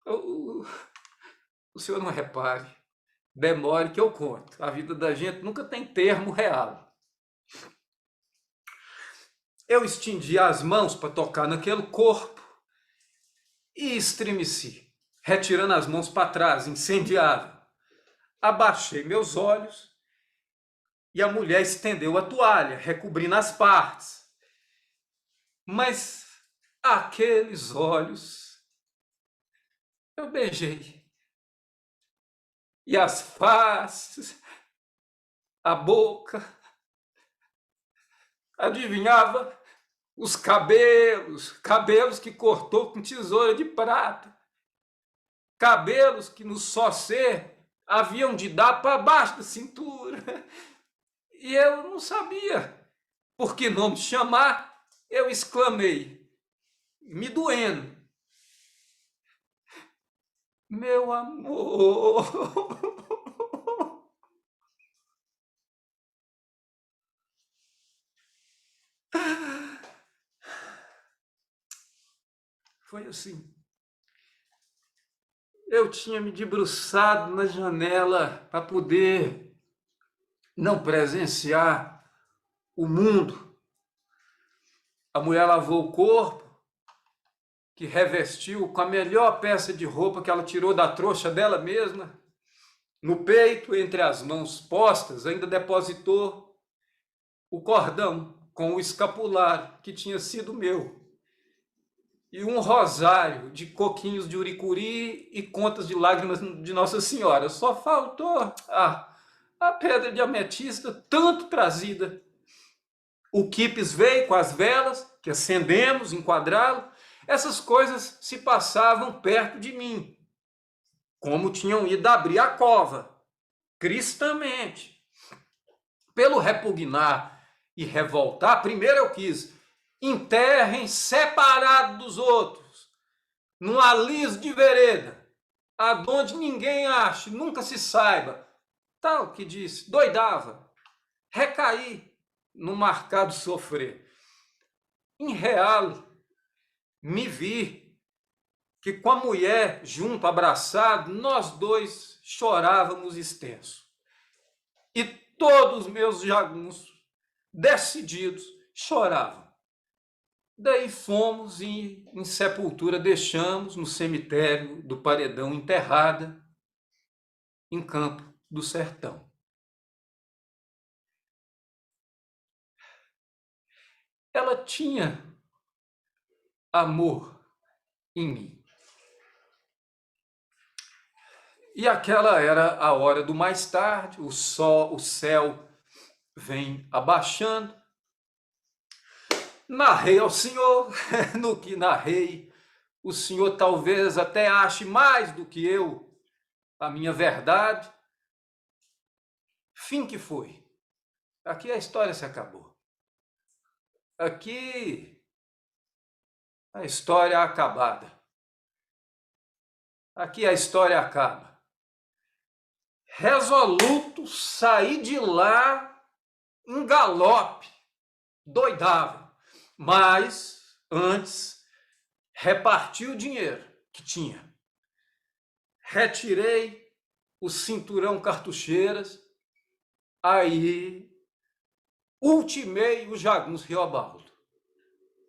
O senhor não repare, demore que eu conto. A vida da gente nunca tem termo real. Eu estendi as mãos para tocar naquele corpo e estremeci, retirando as mãos para trás, incendiável. Abaixei meus olhos e a mulher estendeu a toalha, recobrindo as partes. Mas aqueles olhos eu beijei. E as faces, a boca, adivinhava os cabelos que cortou com tesoura de prata, cabelos que no só ser haviam de dar para baixo da cintura. E eu não sabia por que nome chamar, eu exclamei, me doendo: meu amor. Foi assim. Eu tinha me debruçado na janela para poder não presenciar o mundo. A mulher lavou o corpo, que revestiu com a melhor peça de roupa que ela tirou da trouxa dela mesma. No peito, entre as mãos postas, ainda depositou o cordão com o escapulário que tinha sido meu. E um rosário de coquinhos de uricuri e contas de lágrimas de Nossa Senhora. Só faltou a pedra de ametista, tanto trazida. O quipes veio com as velas, que acendemos, enquadrá-lo. Essas coisas se passavam perto de mim, como tinham ido abrir a cova, cristamente. Pelo repugnar e revoltar, primeiro eu quis: enterrem separado dos outros, num aliso de vereda, aonde ninguém ache, nunca se saiba. Tal que disse, doidava, recaí no marcado sofrer. Em real, me vi que com a mulher junto, abraçado, nós dois chorávamos extenso. E todos os meus jagunços, decididos, choravam. Daí fomos e em sepultura deixamos no cemitério do Paredão enterrada, em Campo do Sertão. Ela tinha amor em mim. E aquela era a hora do mais tarde, o céu vem abaixando. Narrei ao senhor, no que narrei, o senhor talvez até ache mais do que eu a minha verdade. Fim que foi. Aqui a história se acabou. Aqui a história acabada. Aqui a história acaba. Resoluto, saí de lá em galope, doidava. Mas, antes, reparti o dinheiro que tinha. Retirei o cinturão cartucheiras, aí ultimei o jagunço Riobaldo.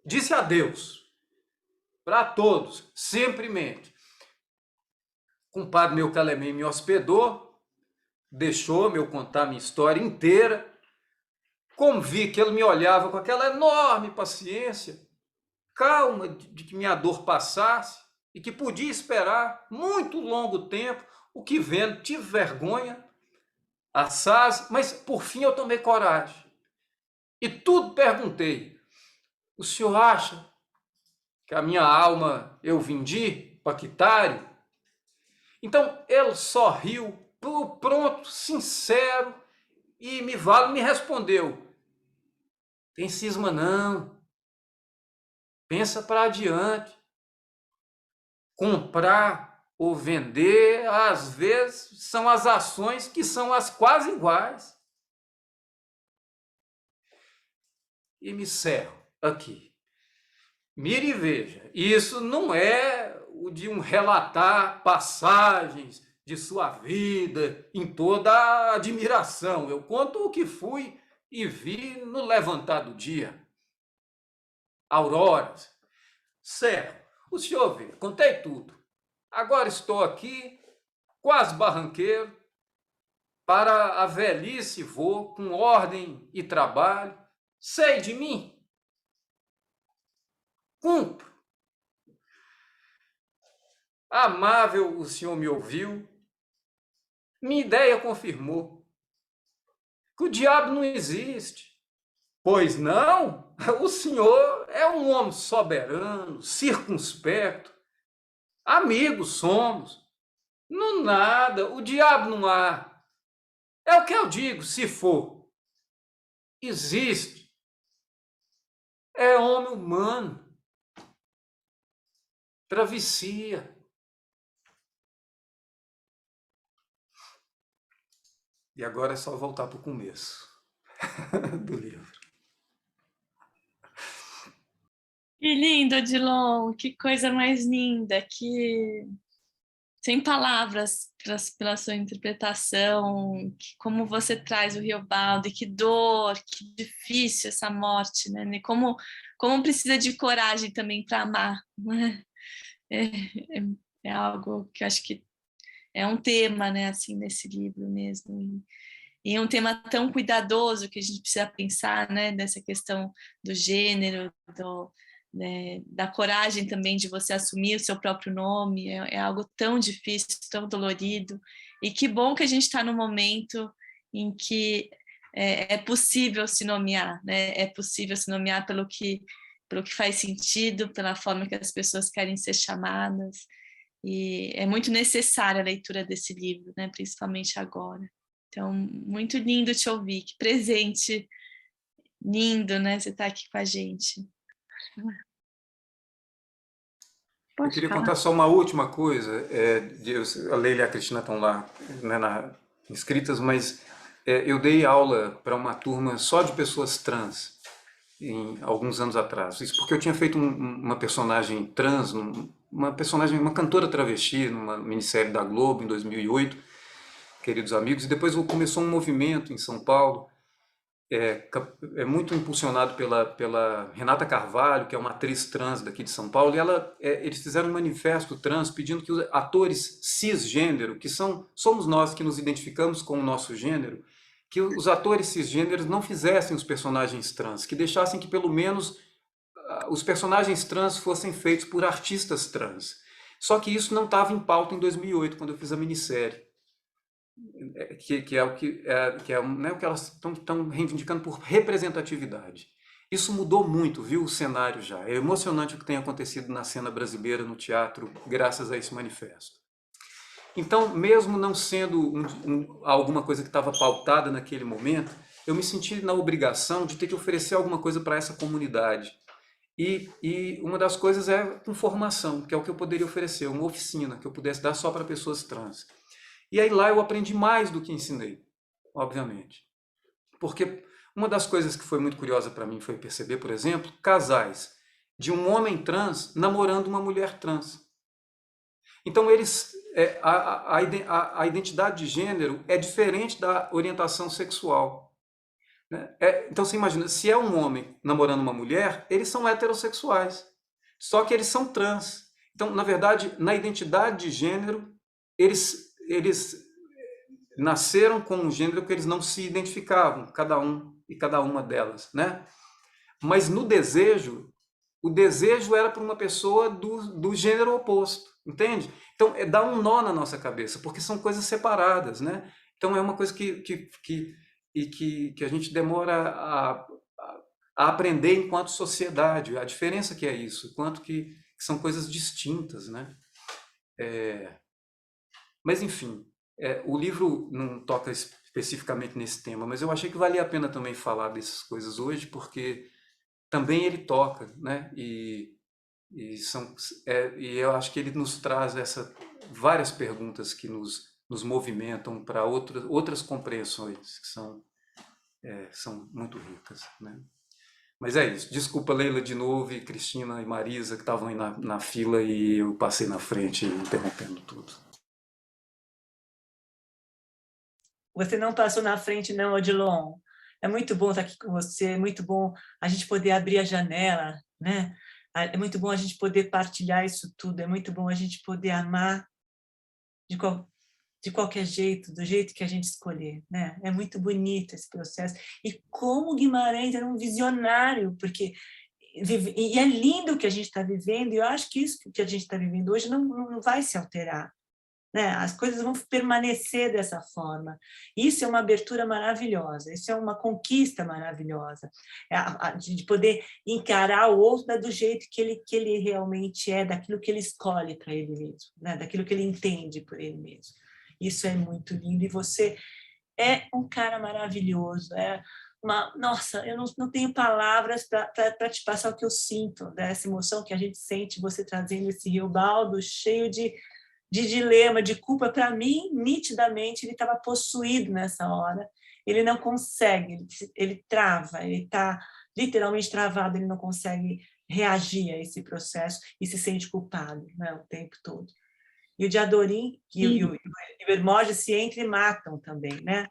Disse adeus para todos, sempremente. Compadre meu Calemém me hospedou, deixou-me eu contar minha história inteira. Como vi que ele me olhava com aquela enorme paciência, calma de que minha dor passasse e que podia esperar muito longo tempo, o que vendo, tive vergonha, assaz, mas por fim eu tomei coragem. E tudo perguntei: o senhor acha que a minha alma eu vendi, paquitário? Então ele sorriu, pronto, sincero, e me respondeu: tem cisma não, pensa para adiante. Comprar ou vender, às vezes, são as ações que são as quase iguais. E me cerro aqui. Mire e veja, isso não é o de um relatar passagens de sua vida em toda a admiração. Eu conto o que fui e vi no levantar do dia. Auroras. Certo, o senhor vê, contei tudo. Agora estou aqui, quase barranqueiro, para a velhice vou, com ordem e trabalho. Sei de mim. Cumpro. Amável, o senhor me ouviu. Minha ideia confirmou que o diabo não existe. Pois não? O senhor é um homem soberano, circunspecto. Amigos somos. No nada, o diabo não há. É o que eu digo, se for. Existe. É homem humano. Travessia. E agora é só voltar para o começo do livro. Que lindo, Odilon, que coisa mais linda, sem palavras pela sua interpretação, como você traz o Riobaldo, que dor, que difícil essa morte, né? E como precisa de coragem também para amar, né? É algo que eu acho que é um tema, né, assim, nesse livro mesmo. E é um tema tão cuidadoso que a gente precisa pensar, né, dessa questão do gênero, né, da coragem também de você assumir o seu próprio nome, é algo tão difícil, tão dolorido, e que bom que a gente está no momento em que é possível se nomear, né? É possível se nomear pelo que faz sentido, pela forma que as pessoas querem ser chamadas, e é muito necessária a leitura desse livro, né? Principalmente agora. Então, muito lindo te ouvir, que presente lindo, né? Você está aqui com a gente. Eu queria contar só uma última coisa. A Leila e a Cristina estão lá, né, inscritas, mas eu dei aula para uma turma só de pessoas trans, alguns anos atrás. Isso porque eu tinha feito uma personagem trans, uma cantora travesti, numa minissérie da Globo, em 2008, queridos amigos, e depois começou um movimento em São Paulo, muito impulsionado pela Renata Carvalho, que é uma atriz trans daqui de São Paulo, e eles fizeram um manifesto trans pedindo que os atores cisgênero, que somos nós que nos identificamos com o nosso gênero, que os atores cisgêneros não fizessem os personagens trans, que deixassem que pelo menos os personagens trans fossem feitos por artistas trans. Só que isso não estava em pauta em 2008, quando eu fiz a minissérie. Que é o que elas estão reivindicando por representatividade. Isso mudou muito, viu, o cenário já. É emocionante o que tem acontecido na cena brasileira, no teatro, graças a esse manifesto. Então, mesmo não sendo alguma coisa que estava pautada naquele momento, eu me senti na obrigação de ter que oferecer alguma coisa para essa comunidade. E uma das coisas é com formação, que é o que eu poderia oferecer, uma oficina que eu pudesse dar só para pessoas trans. E aí lá eu aprendi mais do que ensinei, obviamente. Porque uma das coisas que foi muito curiosa para mim foi perceber, por exemplo, casais de um homem trans namorando uma mulher trans. Então a identidade de gênero é diferente da orientação sexual. Né? Então você imagina, se é um homem namorando uma mulher, eles são heterossexuais, só que eles são trans. Então, na verdade, na identidade de gênero, eles nasceram com um gênero que eles não se identificavam, cada um e cada uma delas, né? Mas no desejo, o desejo era para uma pessoa do gênero oposto, entende? Então, dá um nó na nossa cabeça, porque são coisas separadas, né? Então, é uma coisa que a gente demora a aprender enquanto sociedade, a diferença que é isso, quanto que são coisas distintas, né? Mas, enfim, o livro não toca especificamente nesse tema, mas eu achei que valia a pena também falar dessas coisas hoje, porque também ele toca, né? E eu acho que ele nos traz várias perguntas que nos movimentam para outras compreensões que são muito ricas, né? Mas é isso. Desculpa, Leila, de novo, e Cristina e Marisa, que estavam aí na fila e eu passei na frente, interrompendo tudo. Você não passou na frente, não, Odilon. É muito bom estar aqui com você, é muito bom a gente poder abrir a janela, né? É muito bom a gente poder partilhar isso tudo, é muito bom a gente poder amar de qualquer jeito, do jeito que a gente escolher, né? É muito bonito esse processo. E como Guimarães era um visionário, porque e é lindo o que a gente está vivendo, e eu acho que isso que a gente está vivendo hoje não vai se alterar, né? As coisas vão permanecer dessa forma. Isso é uma abertura maravilhosa, isso é uma conquista maravilhosa, de poder encarar o outro do jeito que ele realmente é, daquilo que ele escolhe para ele mesmo, né? Daquilo que ele entende por ele mesmo. Isso é muito lindo, e você é um cara maravilhoso, nossa, eu não tenho palavras para te passar o que eu sinto, né? Essa emoção que a gente sente, você trazendo esse Riobaldo cheio de dilema, de culpa. Para mim, nitidamente, ele estava possuído nessa hora, ele não consegue, ele trava, ele está literalmente travado, ele não consegue reagir a esse processo e se sente culpado, né, o tempo todo. E o Diadorim e o Hermógenes se entrematam também, né?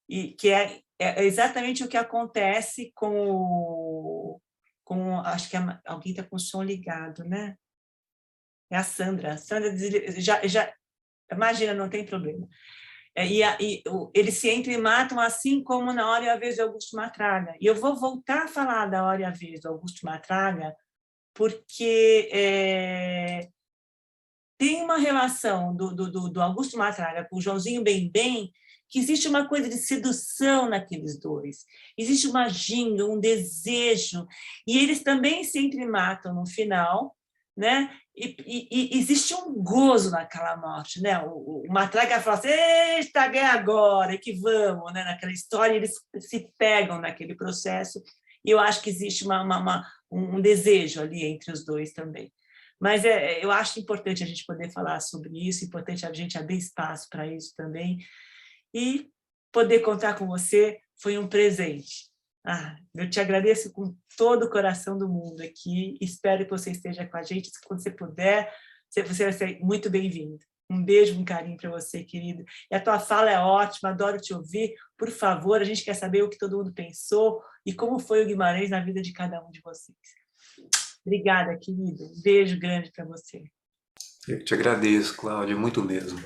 E que é exatamente o que acontece acho que alguém está com o som ligado, né? É a Sandra. A Sandra já imagina, não tem problema. Eles se entrematam assim como na Hora e a Vez do Augusto Matraga. E eu vou voltar a falar da Hora e a Vez do Augusto Matraga, porque tem uma relação do Augusto Matraga com o Joãozinho Bem-Bem, que existe uma coisa de sedução naqueles dois. Existe uma ginga, um desejo, e eles também se entrematam no final, né? E existe um gozo naquela morte, né? O Matraga fala assim: "Eita, ganha agora, que vamos", né? Naquela história, eles se pegam naquele processo, e eu acho que existe um desejo ali entre os dois também. Mas eu acho importante a gente poder falar sobre isso, importante a gente abrir espaço para isso também, e poder contar com você foi um presente. Eu te agradeço com todo o coração do mundo aqui, espero que você esteja com a gente, quando você puder, você vai ser muito bem-vindo. Um beijo, um carinho para você, querido. E a tua fala é ótima, adoro te ouvir. Por favor, a gente quer saber o que todo mundo pensou e como foi o Guimarães na vida de cada um de vocês. Obrigada, querido. Um beijo grande para você. Eu te agradeço, Cláudia, muito mesmo.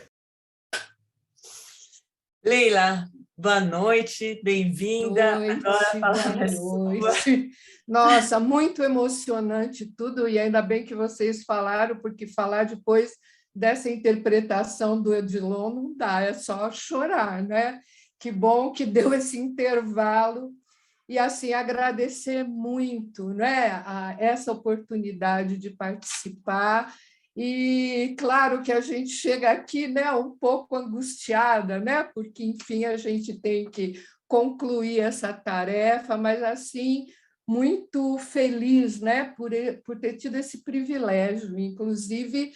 Leila, boa noite, bem-vinda. Boa noite. Nossa, muito emocionante tudo, e ainda bem que vocês falaram, porque falar depois dessa interpretação do Odilon não dá, é só chorar, né? Que bom que deu esse intervalo. E, assim, agradecer muito, né, essa oportunidade de participar. E, claro, que a gente chega aqui, né, um pouco angustiada, né, porque, enfim, a gente tem que concluir essa tarefa, mas, assim, muito feliz, né, por ter tido esse privilégio, inclusive,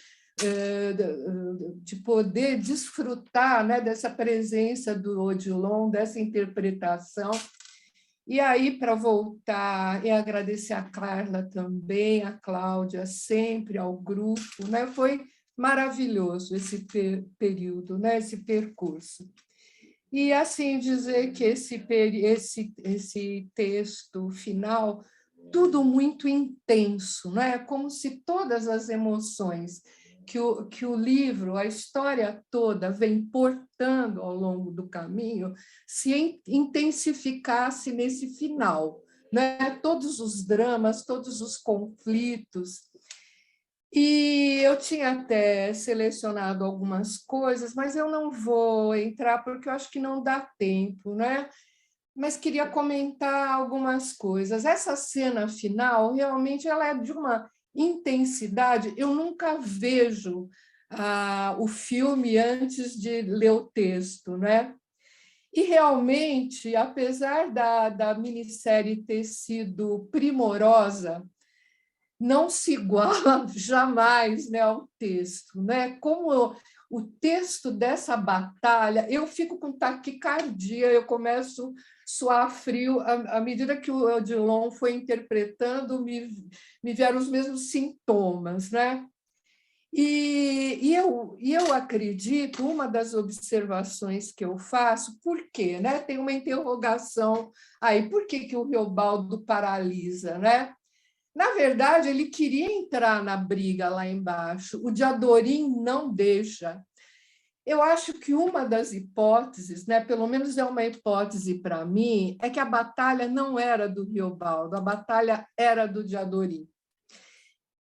de poder desfrutar, né, dessa presença do Odilon, dessa interpretação. E aí, para voltar e agradecer a Carla também, a Cláudia, sempre ao grupo, né? Foi maravilhoso esse período, né? Esse percurso. E, assim, dizer que esse texto final, tudo muito intenso, né? Como se todas as emoções que o livro, a história toda, vem portando ao longo do caminho, se intensificasse nesse final, né? Todos os dramas, todos os conflitos. E eu tinha até selecionado algumas coisas, mas eu não vou entrar, porque eu acho que não dá tempo, né? Mas queria comentar algumas coisas. Essa cena final, realmente, ela é de uma intensidade. Eu nunca vejo o filme antes de ler o texto, né? E, realmente, apesar da minissérie ter sido primorosa, não se iguala jamais, né, ao texto, né? Como o texto dessa batalha, eu fico com taquicardia, eu começo a suar frio. À medida que o Odilon foi interpretando, me vieram os mesmos sintomas, né? E eu acredito, uma das observações que eu faço, por quê? Né? Tem uma interrogação aí, por que o Reobaldo paralisa? Né? Na verdade, ele queria entrar na briga lá embaixo, o Diadorim não deixa. Eu acho que uma das hipóteses, né, pelo menos é uma hipótese para mim, é que a batalha não era do Reobaldo, a batalha era do Diadorim.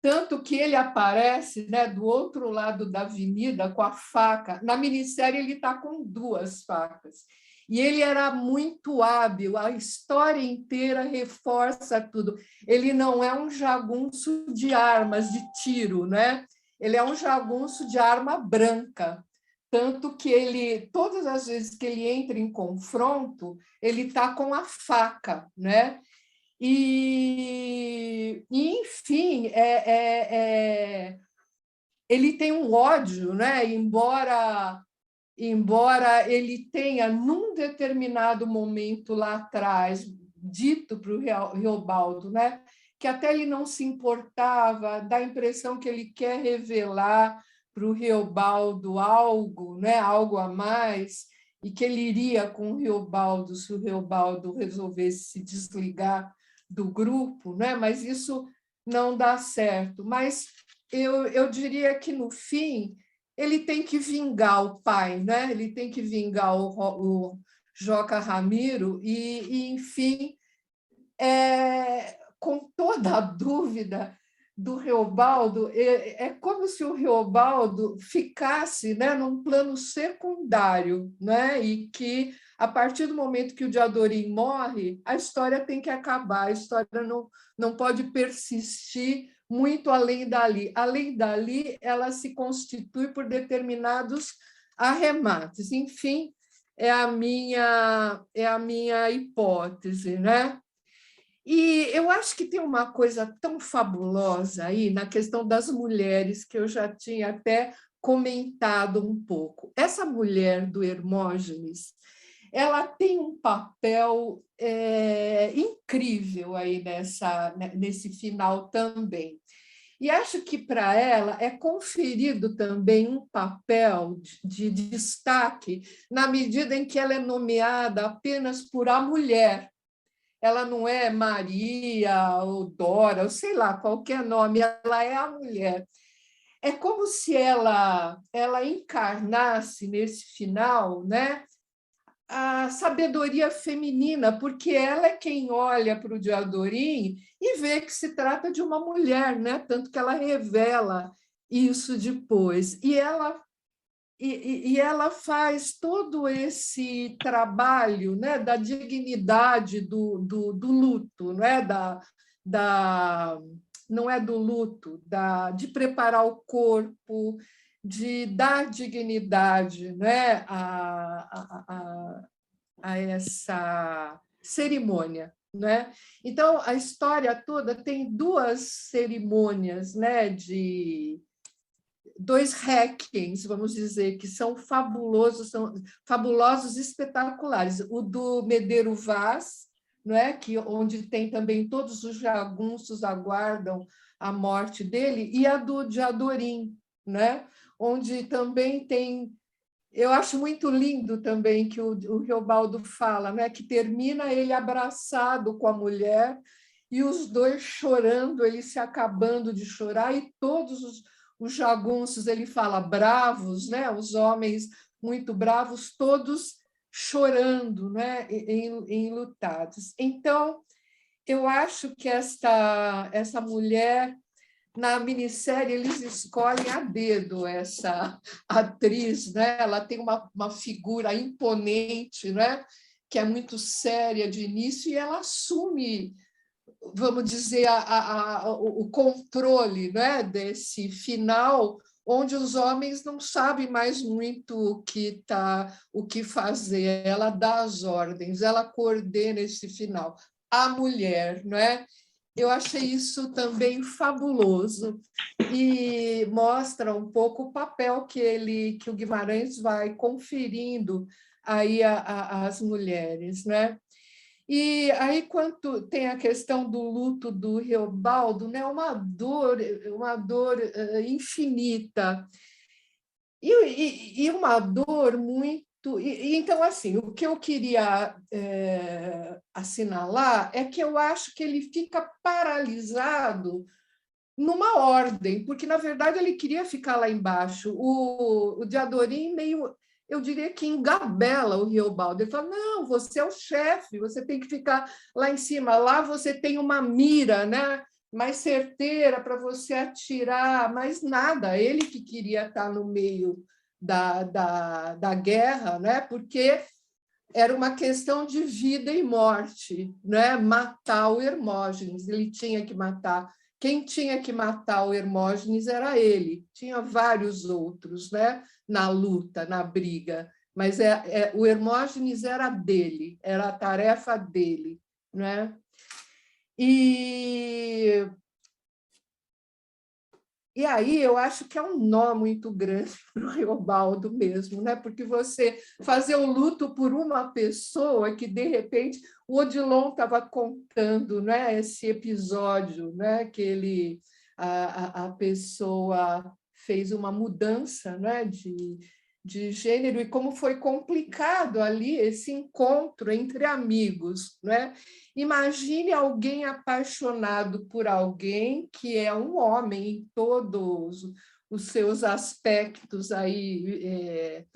Tanto que ele aparece, né, do outro lado da avenida com a faca. Na minissérie, ele está com 2 facas. E ele era muito hábil, a história inteira reforça tudo. Ele não é um jagunço de armas, de tiro, né? Ele é um jagunço de arma branca. Tanto que ele, todas as vezes que ele entra em confronto, ele está com a faca, né? Enfim, ele tem um ódio, né? Embora ele tenha, num determinado momento lá atrás, dito para o Reobaldo, né? Que até ele não se importava, dá a impressão que ele quer revelar para o Reobaldo algo, né? Algo a mais, e que ele iria com o Reobaldo se o Reobaldo resolvesse se desligar do grupo, né? Mas isso não dá certo. Mas eu diria que, no fim, ele tem que vingar o pai, né? Ele tem que vingar o Joca Ramiro enfim, com toda a dúvida do Reobaldo, é como se o Reobaldo ficasse, né, num plano secundário, né? E que, a partir do momento que o Diadorim morre, a história tem que acabar, a história não pode persistir muito além dali. Além dali, ela se constitui por determinados arremates. Enfim, é a minha hipótese, né? E eu acho que tem uma coisa tão fabulosa aí na questão das mulheres, que eu já tinha até comentado um pouco. Essa mulher do Hermógenes, ela tem um papel incrível aí nesse final também. E acho que para ela é conferido também um papel de destaque na medida em que ela é nomeada apenas por a mulher. Ela não é Maria ou Dora, ou sei lá, qualquer nome, ela é a mulher. É como se ela encarnasse nesse final, né, a sabedoria feminina, porque ela é quem olha para o Diadorim e vê que se trata de uma mulher, né? Tanto que ela revela isso depois. E ela faz todo esse trabalho, né, da dignidade do luto, né, não é do luto, de preparar o corpo, de dar dignidade, né, a essa cerimônia. Né? Então, a história toda tem 2 cerimônias, né, de 2 requiens, vamos dizer, que são fabulosos, espetaculares. O do Medeiro Vaz, não é? Onde tem também todos os jagunços aguardam a morte dele, e a do Diadorim, né? Onde também tem... Eu acho muito lindo também que o Reobaldo fala, né? Que termina ele abraçado com a mulher e os 2 chorando, ele se acabando de chorar, e todos os jagunços, ele fala, bravos, né? Os homens muito bravos, todos chorando, né? Enlutados. Então, eu acho que essa mulher, na minissérie, eles escolhem a dedo essa atriz, né? Ela tem uma figura imponente, né? Que é muito séria de início, e ela assume, vamos dizer, o controle, né, desse final, onde os homens não sabem mais muito o que fazer. Ela dá as ordens, ela coordena esse final. A mulher, não é? Eu achei isso também fabuloso e mostra um pouco o papel que o Guimarães vai conferindo aí às mulheres, né? E aí, quando tem a questão do luto do Riobaldo, né? Uma dor infinita e uma dor muito. Então, assim, o que eu queria assinalar é que eu acho que ele fica paralisado numa ordem, porque, na verdade, ele queria ficar lá embaixo. O Diadorim meio, eu diria que engabela o Riobaldo. Ele fala, não, você é o chefe, você tem que ficar lá em cima. Lá você tem uma mira, né? Mais certeira para você atirar, mas nada. Ele que queria estar no meio da guerra, né? Porque era uma questão de vida e morte, né? Matar o Hermógenes, ele tinha que matar. Quem tinha que matar o Hermógenes era ele, tinha vários outros, né? Na luta, na briga, mas o Hermógenes era dele, era a tarefa dele, né? E aí eu acho que é um nó muito grande para o Riobaldo mesmo, né? Porque você fazer o luto por uma pessoa que, de repente, o Odilon estava contando, né, esse episódio, né, que a pessoa fez uma mudança, né, de gênero, e como foi complicado ali esse encontro entre amigos, né? Imagine alguém apaixonado por alguém que é um homem em todos os seus aspectos aí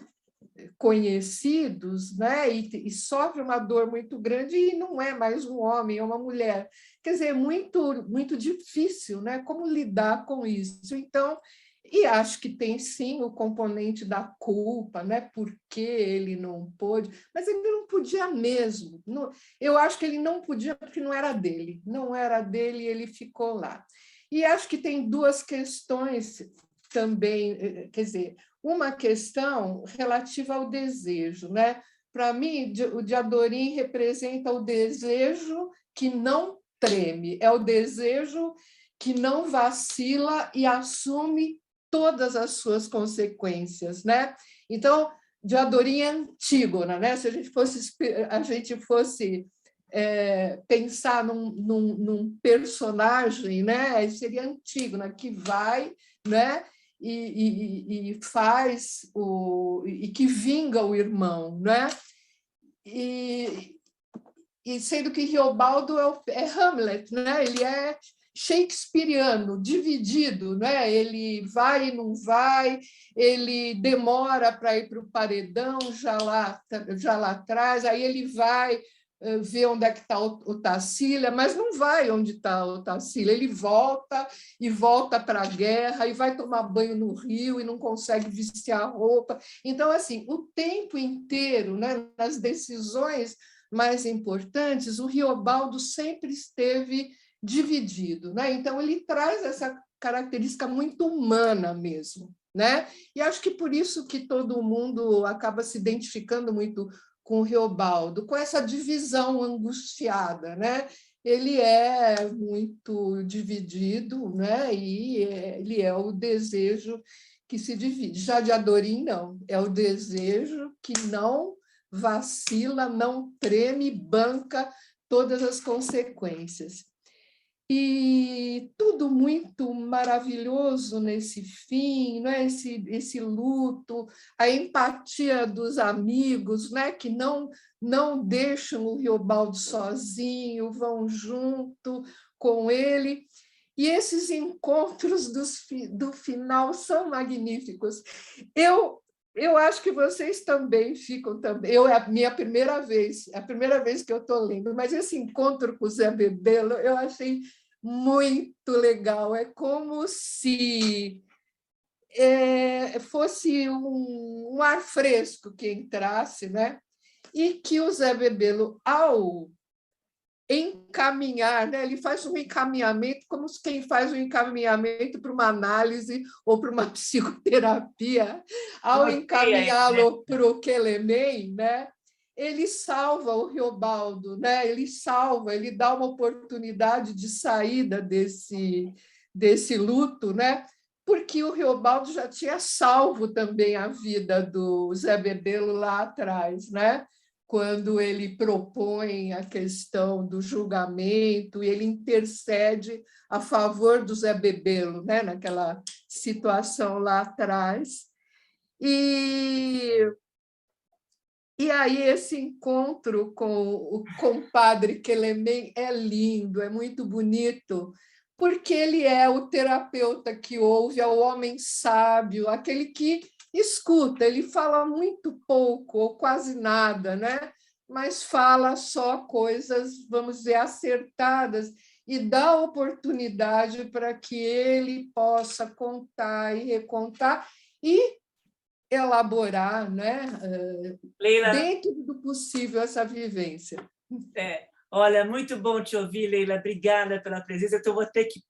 conhecidos, né? E sofre uma dor muito grande e não é mais um homem, é uma mulher. Quer dizer, muito difícil, né? Como lidar com isso? Então, e acho que tem sim o componente da culpa, né? Porque ele não pôde, mas ele não podia mesmo. Eu acho que ele não podia porque não era dele, e ele ficou lá. E acho que tem duas questões também, quer dizer, uma questão relativa ao desejo, né? Para mim, o Diadorim representa o desejo que não treme, é o desejo que não vacila e assume todas as suas consequências, né? Então, Diadorim é Antígona, né? Se a gente fosse pensar num personagem, né? Seria Antígona, que vai, né? E faz e que vinga o irmão, né? E sendo que Riobaldo é Hamlet, né? Ele é shakespeariano, dividido, né? Ele vai e não vai, ele demora para ir para o paredão já lá atrás, aí ele vai ver onde é que está o Tarsila, mas não vai onde está o Tarsila, ele volta e volta para a guerra e vai tomar banho no rio e não consegue vestir a roupa. Então, assim, o tempo inteiro, né, nas decisões mais importantes, o Riobaldo sempre esteve dividido, né? Então ele traz essa característica muito humana mesmo, né? E acho que por isso que todo mundo acaba se identificando muito com o Riobaldo, com essa divisão angustiada, né? Ele é muito dividido, né? E ele é o desejo que se divide. Já Diadorim não, é o desejo que não vacila, não treme, banca todas as consequências. E tudo muito maravilhoso nesse fim, né? Esse luto, a empatia dos amigos, né? Que não deixam o Riobaldo sozinho, vão junto com ele. E esses encontros do final são magníficos. Eu acho que vocês também ficam também. É a minha primeira vez, é a primeira vez que eu estou lendo, mas esse encontro com o Zé Bebelo eu achei muito legal. É como se fosse um ar fresco que entrasse, né? E que o Zé Bebelo, ao encaminhar, né? Ele faz um encaminhamento como quem faz um encaminhamento para uma análise ou para uma psicoterapia, ao encaminhá-lo para o Quelemem, né? ele salva o Riobaldo, né? Ele dá uma oportunidade de saída desse luto, né? Porque o Riobaldo já tinha salvo também a vida do Zé Bebelo lá atrás, né? Quando ele propõe a questão do julgamento, e ele intercede a favor do Zé Bebelo, né? Naquela situação lá atrás. E aí esse encontro com o compadre Quelemem é lindo, é muito bonito, porque ele é o terapeuta que ouve, é o homem sábio, aquele que escuta. Ele fala muito pouco ou quase nada, né? Mas fala só coisas, vamos dizer, acertadas, e dá oportunidade para que ele possa contar e recontar e elaborar, né, Leila, dentro do possível, essa vivência. olha, muito bom te ouvir, Leila. Obrigada pela presença. Então, vou ter que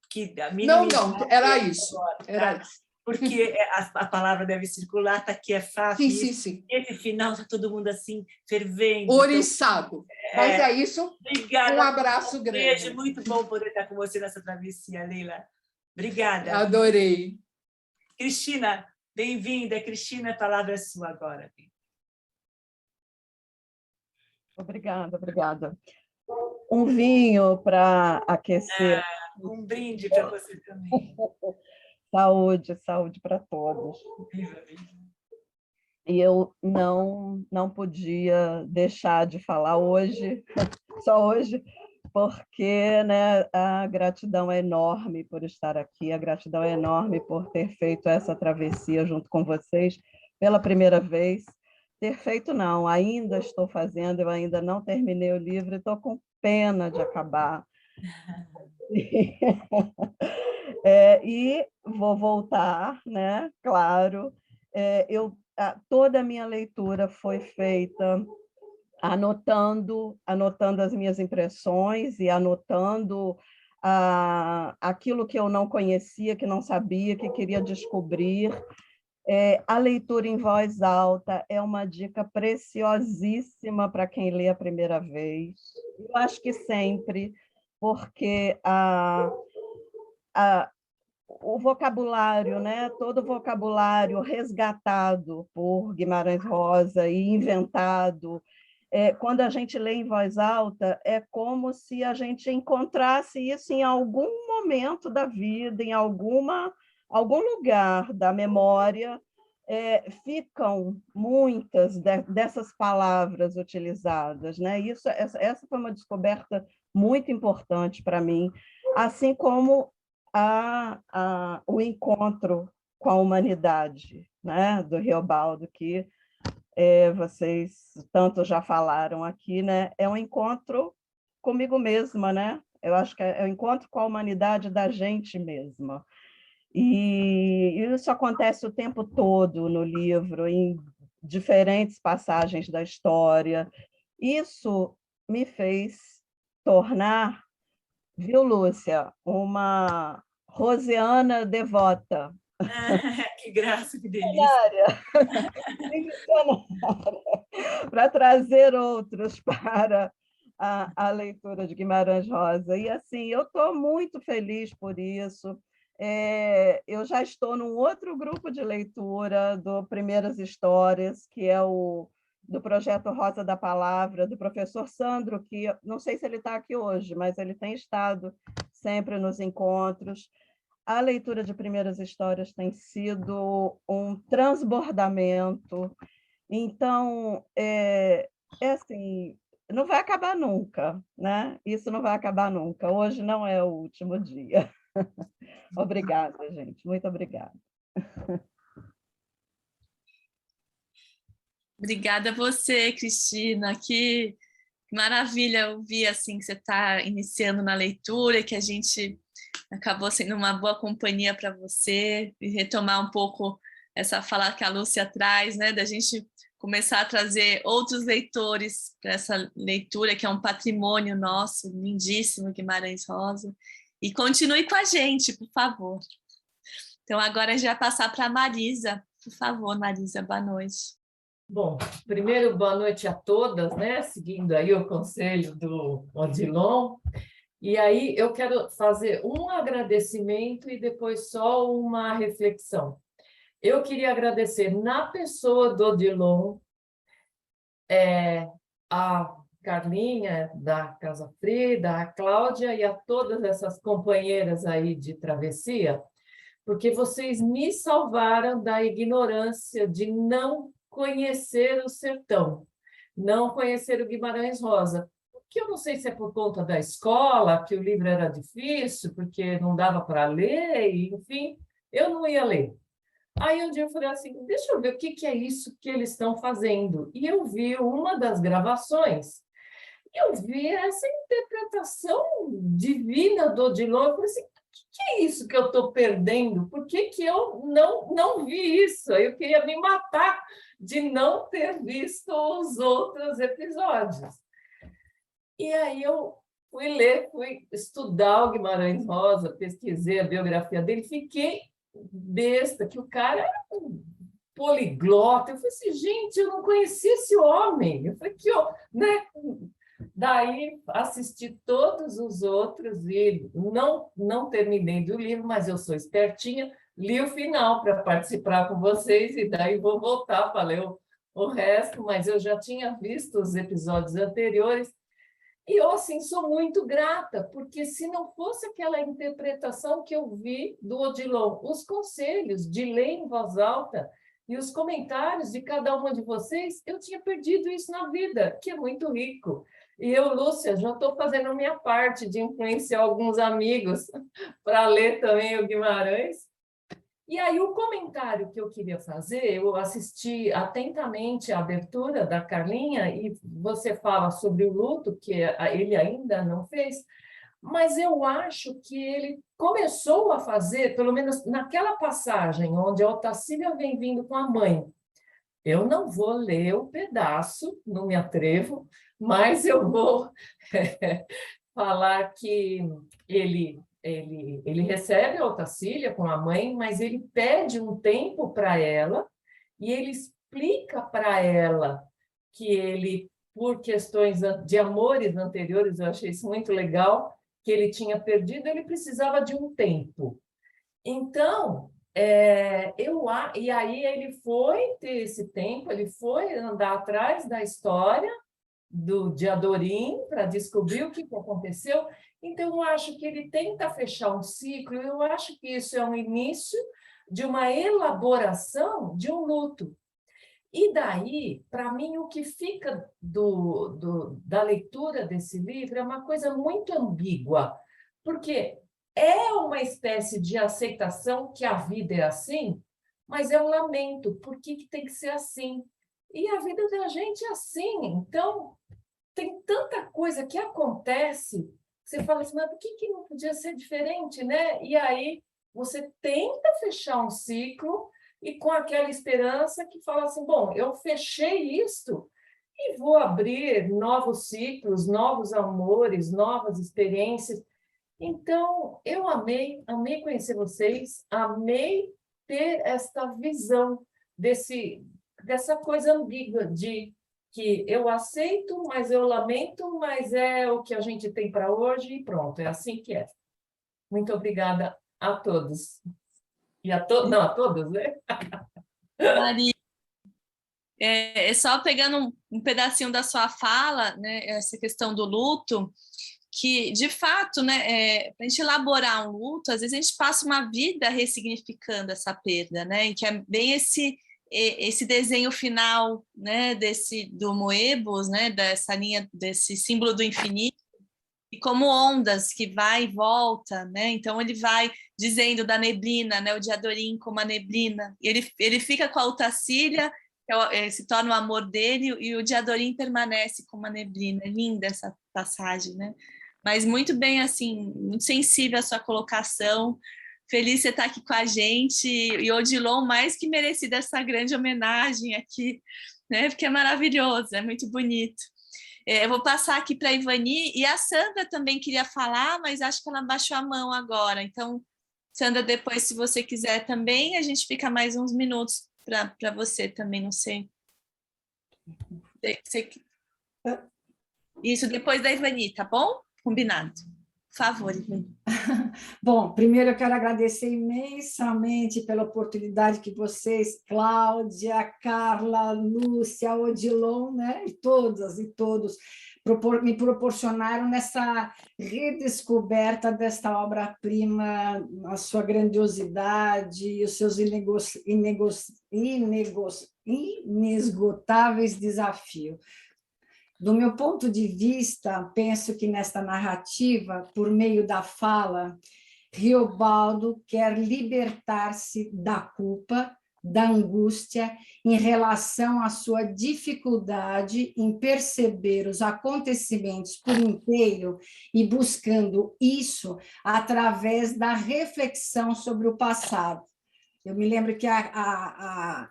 Não, minimizar era isso. agora, tá? Era isso. Porque a palavra deve circular, está aqui, é fácil. Sim. Esse final está todo mundo assim, fervendo. Oriçado. Então, mas é isso. Obrigada. Um abraço grande. Beijo, muito bom poder estar com você nessa travessia, Leila. Obrigada. Adorei. Cristina, bem-vinda. Cristina, a palavra é sua agora. Obrigada. Um vinho para aquecer. Um brinde para você também. Saúde para todos. Viva. E eu não podia deixar de falar hoje, só hoje, porque, né, a gratidão é enorme por estar aqui, a gratidão é enorme por ter feito essa travessia junto com vocês pela primeira vez. Ter feito não, ainda estou fazendo, eu ainda não terminei o livro, estou com pena de acabar. E vou voltar, né? Claro. Toda a minha leitura foi feita anotando as minhas impressões e anotando aquilo que eu não conhecia, que não sabia, que queria descobrir. A leitura em voz alta é uma dica preciosíssima para quem lê a primeira vez. Eu acho que sempre, porque o vocabulário, né? Todo o vocabulário resgatado por Guimarães Rosa e inventado, quando a gente lê em voz alta, é como se a gente encontrasse isso em algum momento da vida, em algum lugar da memória. Ficam muitas dessas palavras utilizadas, né? Essa foi uma descoberta muito importante para mim, assim como o encontro com a humanidade, né, do Riobaldo, que vocês tanto já falaram aqui, né? É um encontro comigo mesma, né? Eu acho que é o encontro com a humanidade da gente mesma. E isso acontece o tempo todo no livro, em diferentes passagens da história. Isso me fez tornar, viu, Lúcia, uma rosiana devota. Que graça, que delícia. Para trazer outros para a leitura de Guimarães Rosa. E, assim, eu estou muito feliz por isso. Eu já estou num outro grupo de leitura do Primeiras Histórias, que é do projeto Rosa da Palavra, do professor Sandro, que não sei se ele está aqui hoje, mas ele tem estado sempre nos encontros. A leitura de Primeiras Histórias tem sido um transbordamento. Então, assim, não vai acabar nunca, né? Isso não vai acabar nunca. Hoje não é o último dia. Obrigada, gente. Muito obrigada. Obrigada a você, Cristina. Que maravilha ouvir assim, que você está iniciando na leitura, que a gente acabou sendo uma boa companhia para você, e retomar um pouco essa fala que a Lúcia traz, né, da gente começar a trazer outros leitores para essa leitura, que é um patrimônio nosso, lindíssimo, Guimarães Rosa. E continue com a gente, por favor. Então, agora a gente vai passar para a Marisa. Por favor, Marisa, boa noite. Bom, primeiro, boa noite a todas, né? Seguindo aí o conselho do Odilon. E aí eu quero fazer um agradecimento e depois só uma reflexão. Eu queria agradecer na pessoa do Odilon, a Carlinha, da Casa Frida, a Cláudia e a todas essas companheiras aí de travessia, porque vocês me salvaram da ignorância de não conhecer o sertão, não conhecer o Guimarães Rosa, que eu não sei se é por conta da escola, que o livro era difícil, porque não dava para ler, enfim, eu não ia ler. Aí um dia eu falei assim, deixa eu ver o que é isso que eles estão fazendo. E eu vi uma das gravações, eu vi essa interpretação divina do Odilon, eu falei assim, o que é isso que eu estou perdendo? Por que eu não vi isso? Eu queria me matar de não ter visto os outros episódios. E aí eu fui ler, fui estudar o Guimarães Rosa, pesquisei a biografia dele, fiquei besta, que o cara era um poliglota. Eu falei assim, gente, eu não conhecia esse homem. Eu falei, né? Daí assisti todos os outros e não terminei do livro, mas eu sou espertinha, li o final para participar com vocês e daí vou voltar para ler o resto, mas eu já tinha visto os episódios anteriores e eu, assim, sou muito grata, porque se não fosse aquela interpretação que eu vi do Odilon, os conselhos de ler em voz alta e os comentários de cada uma de vocês, eu tinha perdido isso na vida, que é muito rico. E eu, Lúcia, já estou fazendo a minha parte de influenciar alguns amigos para ler também o Guimarães. E aí o comentário que eu queria fazer, eu assisti atentamente a abertura da Carlinha e você fala sobre o luto, que ele ainda não fez, mas eu acho que ele começou a fazer, pelo menos naquela passagem onde a Otacília vem vindo com a mãe. Eu não vou ler o pedaço, não me atrevo, mas eu vou falar que ele recebe a Otacília com a mãe, mas ele pede um tempo para ela e ele explica para ela que ele, por questões de amores anteriores, eu achei isso muito legal, que ele tinha perdido, ele precisava de um tempo. Então, e aí ele foi ter esse tempo, ele foi andar atrás da história de Adorim para descobrir o que aconteceu. Então, eu acho que ele tenta fechar um ciclo, eu acho que isso é um início de uma elaboração de um luto. E daí, para mim, o que fica da leitura desse livro é uma coisa muito ambígua, porque é uma espécie de aceitação que a vida é assim, mas é um lamento, por que tem que ser assim? E a vida da gente é assim, então tem tanta coisa que acontece, você fala assim, mas por que não podia ser diferente, né? E aí você tenta fechar um ciclo e com aquela esperança que fala assim, bom, eu fechei isto e vou abrir novos ciclos, novos amores, novas experiências. Então, eu amei conhecer vocês, amei ter esta visão dessa coisa ambígua de que eu aceito, mas eu lamento, mas é o que a gente tem para hoje e pronto, é assim que é. Muito obrigada a todos. E a todos, né? Maria, só pegando um pedacinho da sua fala, né, essa questão do luto, que, de fato, né, para a gente elaborar um luto, às vezes a gente passa uma vida ressignificando essa perda, né, e que é bem esse desenho final, né, do Moebius, né, dessa linha, desse símbolo do infinito, e como ondas que vai e volta, né? Então ele vai dizendo da neblina, né? O de Adorim como a neblina. E ele fica com a Otacília, se torna o amor dele, e o de Adorim permanece como a neblina. É linda essa passagem, né? Mas muito bem, assim, muito sensível à sua colocação. Feliz você estar aqui com a gente, e Odilon mais que merecido essa grande homenagem aqui, né? Porque é maravilhoso, é muito bonito. Eu vou passar aqui para a Ivani, e a Sandra também queria falar, mas acho que ela baixou a mão agora. Então, Sandra, depois, se você quiser também, a gente fica mais uns minutos para você também, não sei. Isso, depois da Ivani, tá bom? Combinado. Por favor, Ivani. Bom, primeiro eu quero agradecer imensamente pela oportunidade que vocês, Cláudia, Carla, Lúcia, Odilon, né, e todas e todos me proporcionaram nessa redescoberta desta obra-prima, a sua grandiosidade e os seus inesgotáveis desafios. Do meu ponto de vista, penso que nesta narrativa, por meio da fala, Riobaldo quer libertar-se da culpa, da angústia, em relação à sua dificuldade em perceber os acontecimentos por inteiro e buscando isso através da reflexão sobre o passado. Eu me lembro que a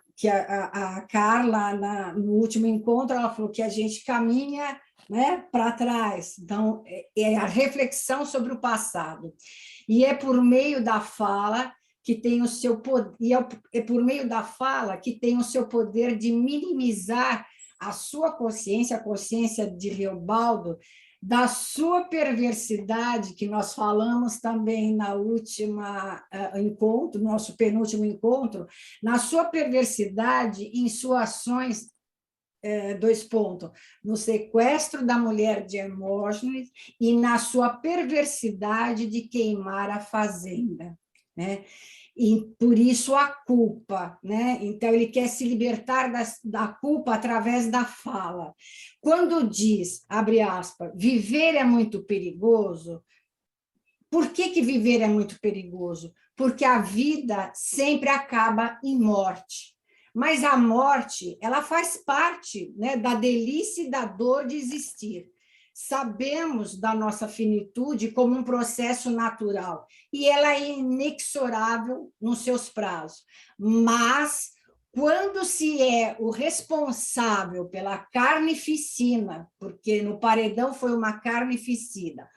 Carla, no último encontro, ela falou que a gente caminha, né, para trás. Então, é a reflexão sobre o passado. E é por meio da fala que tem o seu poder, é por meio da fala que tem o seu poder de minimizar a sua consciência, a consciência de Riobaldo, da sua perversidade, que nós falamos também na última encontro, nosso penúltimo encontro, na sua perversidade em suas ações, dois pontos, no sequestro da mulher de Hermógenes e na sua perversidade de queimar a fazenda, né? E por isso a culpa, né? Então ele quer se libertar da culpa através da fala. Quando diz, abre aspas, viver é muito perigoso, por que viver é muito perigoso? Porque a vida sempre acaba em morte. Mas a morte, ela faz parte, né, da delícia e da dor de existir. Sabemos da nossa finitude como um processo natural, e ela é inexorável nos seus prazos. Mas, quando se é o responsável pela carnificina, porque no paredão foi uma carnificina,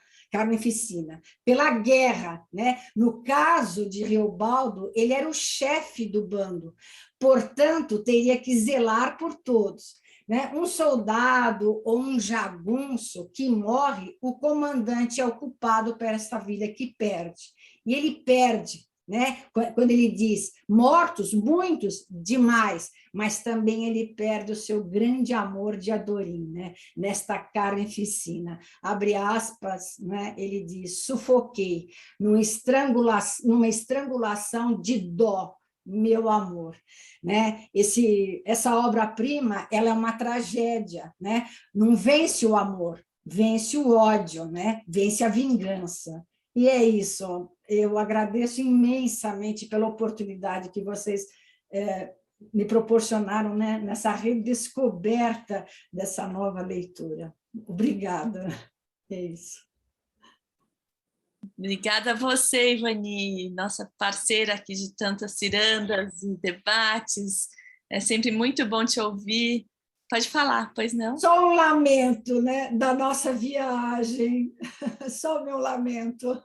pela guerra, né? No caso de Riobaldo, ele era o chefe do bando, portanto, teria que zelar por todos. Né? Um soldado ou um jagunço que morre, o comandante é o culpado por essa vida que perde. E ele perde, né? Quando ele diz mortos, muitos, demais, mas também ele perde o seu grande amor de Adorim, né? Nesta carnificina. Abre aspas, né? Ele diz, sufoquei numa estrangulação de dó, meu amor, né? Essa obra-prima, ela é uma tragédia, né? Não vence o amor, vence o ódio, né? Vence a vingança. E é isso. Eu agradeço imensamente pela oportunidade que vocês me proporcionaram, né? Nessa redescoberta dessa nova leitura. Obrigada. É isso. Obrigada a você, Ivani, nossa parceira aqui de tantas cirandas e debates. É sempre muito bom te ouvir. Pode falar, pois não? Só um lamento, né, da nossa viagem. Só o meu lamento.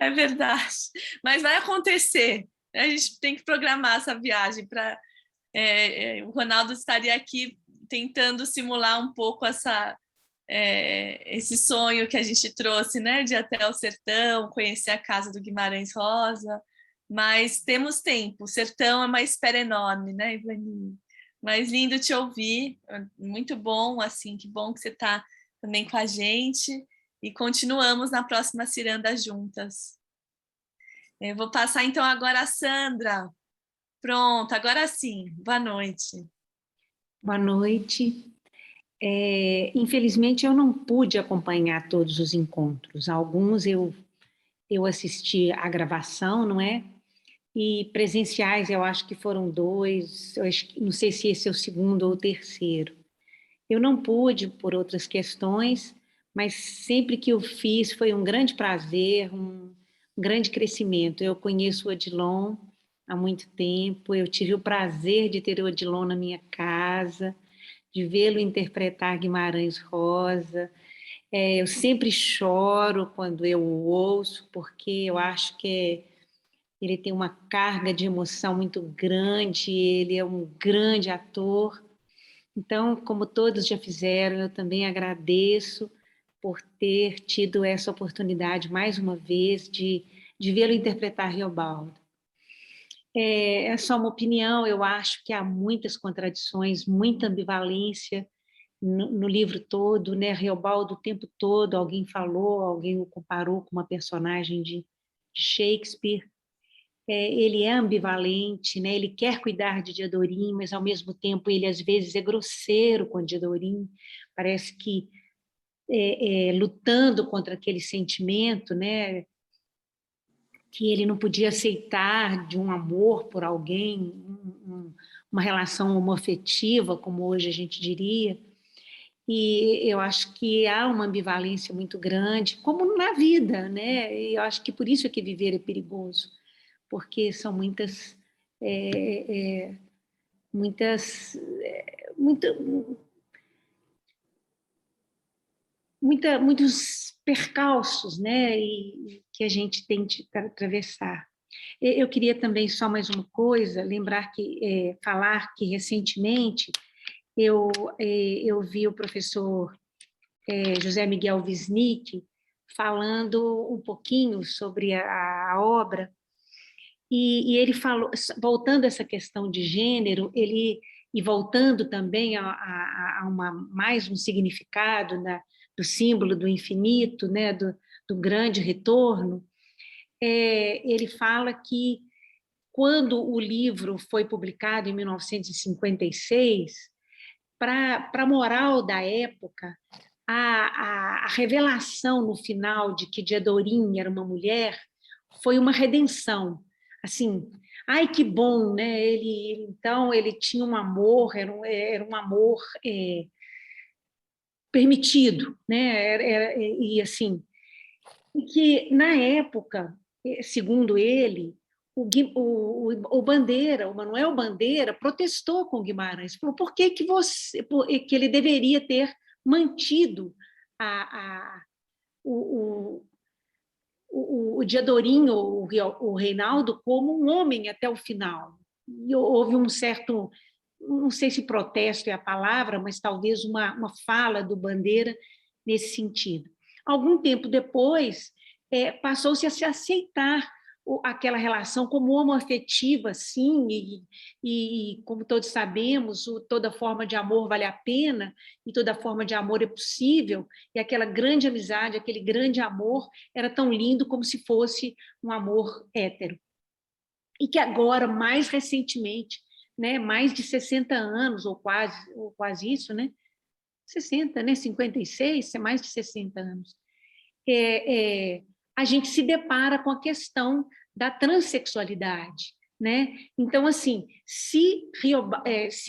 É verdade. Mas vai acontecer. A gente tem que programar essa viagem para... o Ronaldo estaria aqui tentando simular um pouco esse sonho que a gente trouxe, né, de ir até o sertão, conhecer a casa do Guimarães Rosa, mas temos tempo, o sertão é uma espera enorme, né, Ivani? Mas lindo te ouvir, muito bom, assim, que bom que você está também com a gente, e continuamos na próxima ciranda juntas. Eu vou passar então agora a Sandra. Pronto, agora sim, boa noite. Boa noite. Infelizmente, eu não pude acompanhar todos os encontros. Alguns eu assisti à gravação, não é? E presenciais, eu acho que foram 2, não sei se esse é o segundo ou o terceiro. Eu não pude por outras questões, mas sempre que eu fiz foi um grande prazer, um grande crescimento. Eu conheço o Odilon há muito tempo, eu tive o prazer de ter o Odilon na minha casa, de vê-lo interpretar Guimarães Rosa. Eu sempre choro quando eu o ouço, porque eu acho que ele tem uma carga de emoção muito grande, ele é um grande ator, Então, como todos já fizeram, eu também agradeço por ter tido essa oportunidade, mais uma vez, de vê-lo interpretar Riobaldo. É só uma opinião, eu acho que há muitas contradições, muita ambivalência no livro todo, né? Riobaldo o tempo todo, alguém falou, alguém o comparou com uma personagem de Shakespeare. Ele é ambivalente, né? Ele quer cuidar de Diadorim, mas ao mesmo tempo ele às vezes é grosseiro com Diadorim, parece que lutando contra aquele sentimento, né? Que ele não podia aceitar de um amor por alguém, uma relação homoafetiva, como hoje a gente diria. E eu acho que há uma ambivalência muito grande, como na vida, né? E eu acho que por isso é que viver é perigoso, porque são muitos percalços, né? E que a gente tem de atravessar. Eu queria também só mais uma coisa, falar que recentemente eu vi o professor José Miguel Wisnik falando um pouquinho sobre a obra, e ele falou, voltando a essa questão de gênero, e voltando também a mais um significado do símbolo do infinito, né, do grande retorno, ele fala que quando o livro foi publicado em 1956, para a moral da época, a revelação no final de que Diadorim era uma mulher foi uma redenção. Assim, ai, que bom, né? Então, ele tinha um amor, era um amor permitido, né? E assim, que na época, segundo ele, o Bandeira, o Manuel Bandeira, protestou com Guimarães, falou por que ele deveria ter mantido o Diadorim, o Reinaldo, como um homem até o final. E houve um certo, não sei se protesto é a palavra, mas talvez uma fala do Bandeira nesse sentido. Algum tempo depois, passou-se a se aceitar aquela relação como homoafetiva, sim, e como todos sabemos, toda forma de amor vale a pena, e toda forma de amor é possível, e aquela grande amizade, aquele grande amor, era tão lindo como se fosse um amor hétero. E que agora, mais recentemente, né, mais de 60 anos, ou quase isso, né? 60, né? 56, mais de 60 anos. A gente se depara com a questão da transexualidade, né? Então, assim, se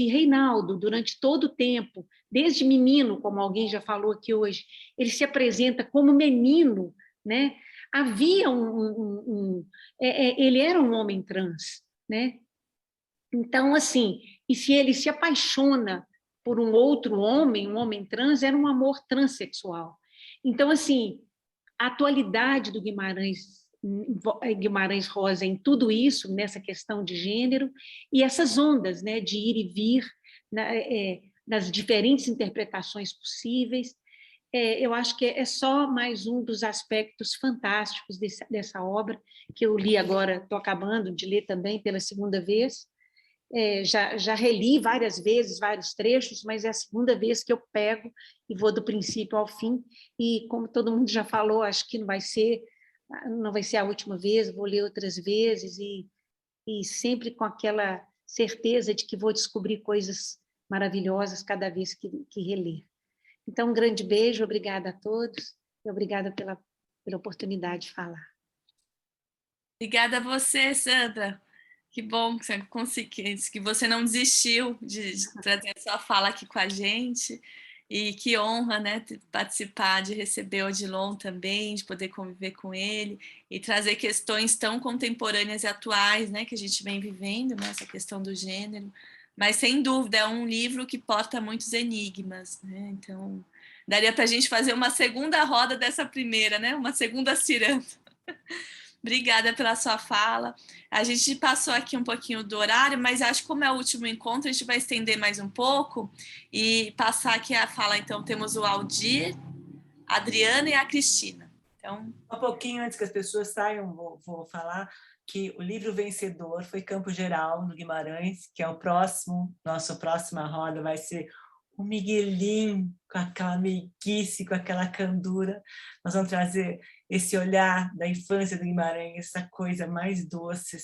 Reinaldo, durante todo o tempo, desde menino, como alguém já falou aqui hoje, ele se apresenta como menino, né? Havia ele era um homem trans, né? Então, assim, e se ele se apaixona por um outro homem, um homem trans, era um amor transexual. Então, assim, a atualidade do Guimarães Rosa em tudo isso, nessa questão de gênero, e essas ondas, né, de ir e vir nas diferentes interpretações possíveis, eu acho que é só mais um dos aspectos fantásticos dessa obra, que eu li agora, estou acabando de ler também pela segunda vez, já reli várias vezes, vários trechos, mas é a segunda vez que eu pego e vou do princípio ao fim, e como todo mundo já falou, acho que não vai ser a última vez, vou ler outras vezes, e sempre com aquela certeza de que vou descobrir coisas maravilhosas cada vez que reler. Então, um grande beijo, obrigada a todos, e obrigada pela oportunidade de falar. Obrigada a você, Sandra. Que bom que você conseguiu, que você não desistiu de trazer a sua fala aqui com a gente. E que honra, né, participar, de receber o Odilon também, de poder conviver com ele e trazer questões tão contemporâneas e atuais, né, que a gente vem vivendo, né, essa questão do gênero. Mas, sem dúvida, é um livro que porta muitos enigmas, né? Então, daria para a gente fazer uma segunda roda dessa primeira, né? Uma segunda ciranda. Obrigada pela sua fala. A gente passou aqui um pouquinho do horário, mas acho que como é o último encontro, a gente vai estender mais um pouco e passar aqui a fala. Então, temos o Aldir, a Adriana e a Cristina. Então, um pouquinho antes que as pessoas saiam, vou falar que o livro vencedor foi Campo Geral, no Guimarães, que é nossa próxima roda vai ser o Miguelinho, com aquela meiguice, com aquela candura. Nós vamos trazer esse olhar da infância do Guimarães, essa coisa mais doce,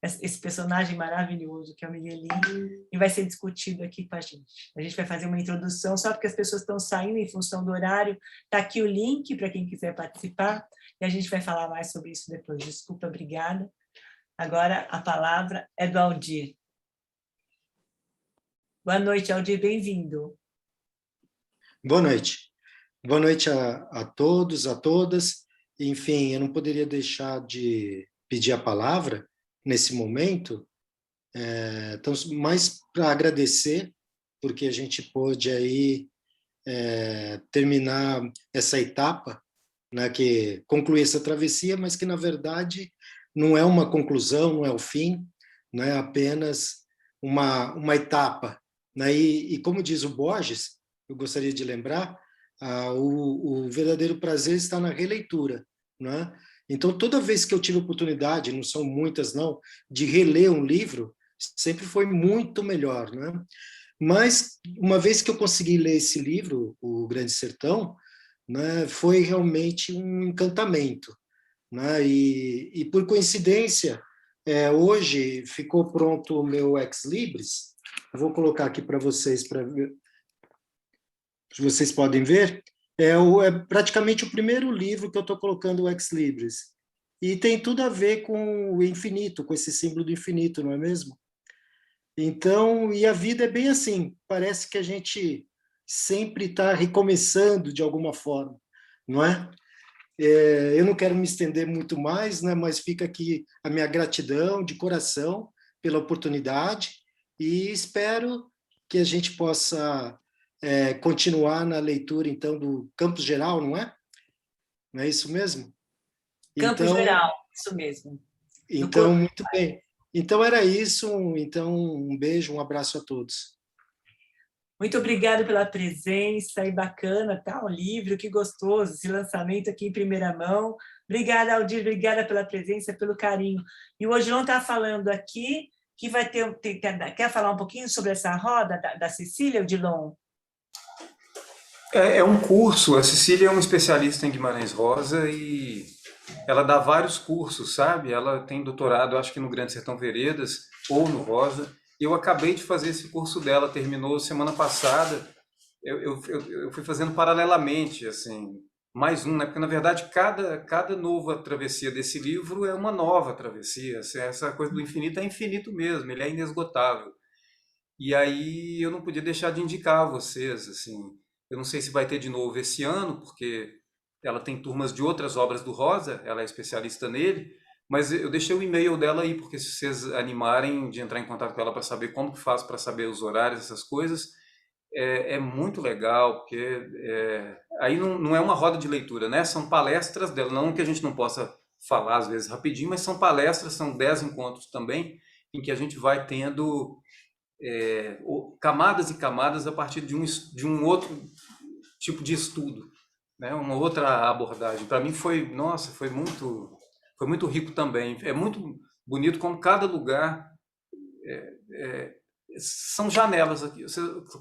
esse personagem maravilhoso que é o Miguelinho, e vai ser discutido aqui com a gente. A gente vai fazer uma introdução, só porque as pessoas estão saindo em função do horário. Está aqui o link para quem quiser participar, e a gente vai falar mais sobre isso depois. Desculpa, obrigada. Agora a palavra é do Aldir. Boa noite, Aldir, bem-vindo. Boa noite. Boa noite a todos, a todas. Enfim, eu não poderia deixar de pedir a palavra nesse momento, então, mais para agradecer, porque a gente pôde aí terminar essa etapa, né, que concluir essa travessia, mas que, na verdade, não é uma conclusão, não é o fim, não é apenas uma etapa. Né? E como diz o Borges, eu gostaria de lembrar, o verdadeiro prazer está na releitura. Né? Então, toda vez que eu tive oportunidade, não são muitas não, de reler um livro, sempre foi muito melhor. Né? Mas, uma vez que eu consegui ler esse livro, O Grande Sertão, né, foi realmente um encantamento. Né? E por coincidência, hoje ficou pronto o meu Ex Libris. Eu vou colocar aqui para vocês, para ver. Vocês podem ver. É praticamente o primeiro livro que eu estou colocando o Ex Libris. E tem tudo a ver com o infinito, com esse símbolo do infinito, não é mesmo? Então, e a vida é bem assim. Parece que a gente sempre está recomeçando de alguma forma, não é? Eu não quero me estender muito mais, né, mas fica aqui a minha gratidão de coração pela oportunidade e espero que a gente possa continuar na leitura, então, do Campo Geral, não é? Não é isso mesmo? Campo Geral, isso mesmo. Então, muito bem. Então, era isso. Então, um beijo, um abraço a todos. Muito obrigada pela presença, e bacana, tá? O livro, que gostoso, esse lançamento aqui em primeira mão. Obrigada, Aldir, obrigada pela presença, pelo carinho. E o Odilon está falando aqui que vai ter... Quer falar um pouquinho sobre essa roda da Cecília, Odilon? É um curso, a Cecília é uma especialista em Guimarães Rosa e ela dá vários cursos, sabe? Ela tem doutorado, acho que no Grande Sertão Veredas ou no Rosa. Eu acabei de fazer esse curso dela, terminou semana passada. Eu fui fazendo paralelamente, assim, mais um, né? Porque, na verdade, cada nova travessia desse livro é uma nova travessia. Essa coisa do infinito é infinito mesmo, ele é inesgotável. E aí eu não podia deixar de indicar a vocês, assim. Eu não sei se vai ter de novo esse ano, porque ela tem turmas de outras obras do Rosa, ela é especialista nele, mas eu deixei o e-mail dela aí, porque se vocês animarem de entrar em contato com ela para saber como que faz para saber os horários, essas coisas, é muito legal, porque aí não é uma roda de leitura, né? São palestras dela, não que a gente não possa falar às vezes rapidinho, mas são palestras, são 10 encontros também, em que a gente vai tendo camadas e camadas a partir de um outro tipo de estudo, né? Uma outra abordagem. Para mim foi muito rico também. É muito bonito como cada lugar são janelas aqui.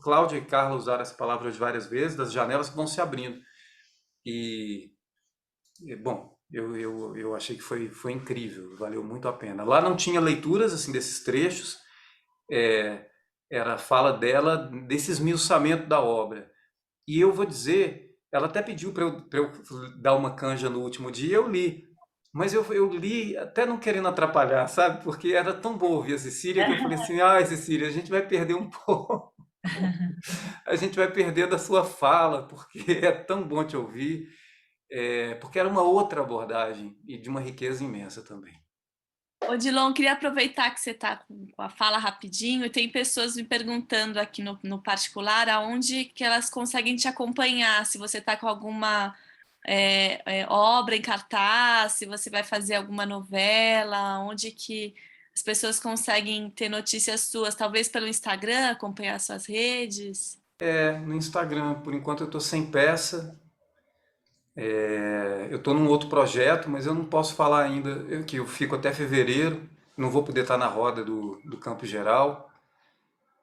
Cláudia e Carla usaram essa palavra várias vezes, das janelas que vão se abrindo. Bom, eu achei que foi incrível, valeu muito a pena. Lá não tinha leituras assim desses trechos, era a fala dela desse esmiuçamento da obra. E eu vou dizer, ela até pediu para eu dar uma canja no último dia, eu li. Mas eu li até não querendo atrapalhar, sabe? Porque era tão bom ouvir a Cecília que eu falei assim, ai, Cecília, a gente vai perder um pouco. A gente vai perder da sua fala, porque é tão bom te ouvir. Porque era uma outra abordagem e de uma riqueza imensa também. Odilon, queria aproveitar que você está com a fala rapidinho, e tem pessoas me perguntando aqui no particular aonde que elas conseguem te acompanhar, se você está com alguma obra em cartaz, se você vai fazer alguma novela, onde que as pessoas conseguem ter notícias suas, talvez pelo Instagram, acompanhar suas redes? No Instagram, por enquanto eu estou sem peça. Eu estou num outro projeto, mas eu não posso falar ainda, que eu fico até fevereiro, não vou poder estar na roda do Campo Geral.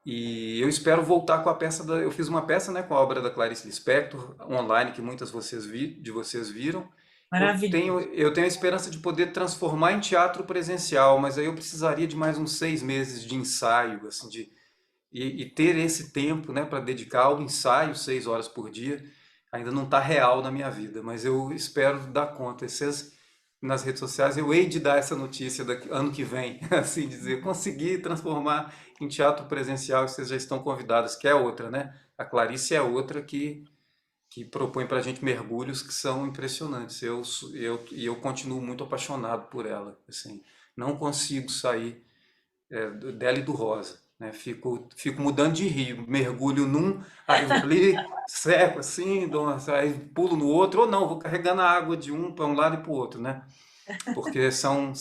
E eu espero voltar com a peça eu fiz uma peça, né, com a obra da Clarice Lispector, online, que muitas de vocês viram. Maravilhoso. Eu tenho a esperança de poder transformar em teatro presencial, mas aí eu precisaria de mais uns 6 meses de ensaio, assim, e ter esse tempo, né, para dedicar ao ensaio 6 horas por dia. Ainda não está real na minha vida, mas eu espero dar conta. Nas redes sociais eu hei de dar essa notícia ano que vem, assim dizer, consegui transformar em teatro presencial, e vocês já estão convidadas, que é outra, né? A Clarice é outra que propõe para a gente mergulhos que são impressionantes. Eu continuo muito apaixonado por ela, assim, não consigo sair dela e do Rosa, né? Fico mudando de rio, mergulho num, aí seco assim, aí pulo no outro, ou não, vou carregando a água de um para um lado e para o outro, né? Porque são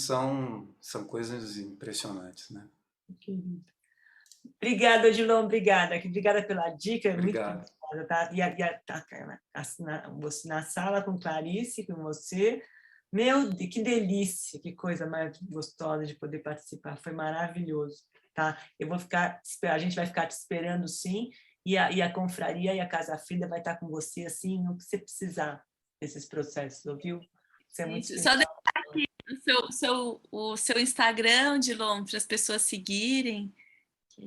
coisas impressionantes, né? Obrigada, Odilon, obrigada pela dica. Obrigado. Muito tá? Você na sala com Clarice, com você. Meu Deus, que delícia, que coisa mais gostosa de poder participar, foi maravilhoso, tá? A gente vai ficar te esperando, sim, e a confraria e a Casa Frida vai estar com você, assim, no que você precisar desses processos, ouviu? Isso é muito Só deixar aqui o seu Instagram, Odilon, para as pessoas seguirem.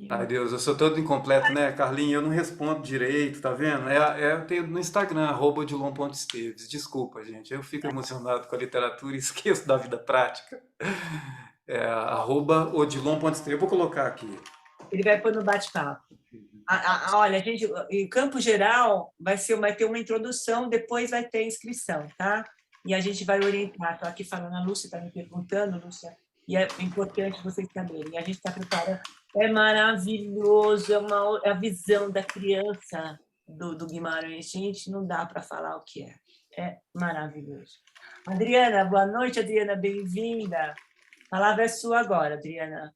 Ai, Deus, eu sou todo incompleto, né, Carlinhos? Eu não respondo direito, tá vendo? Eu tenho no Instagram, @odilon.esteves. Desculpa, gente, eu fico emocionado com a literatura e esqueço da vida prática. @odilon.esteves. Eu vou colocar aqui. Ele vai pôr no bate-papo. Olha, gente, em Campo Geral vai ter uma introdução, depois vai ter inscrição, tá? E a gente vai orientar. Estou aqui falando, a Lúcia está me perguntando, Lúcia, e é importante vocês saberem. E a gente está preparando. É maravilhoso, é a visão da criança do Guimarães. Gente, não dá para falar o que é. É maravilhoso. Adriana, boa noite, Adriana, bem-vinda. A palavra é sua agora, Adriana.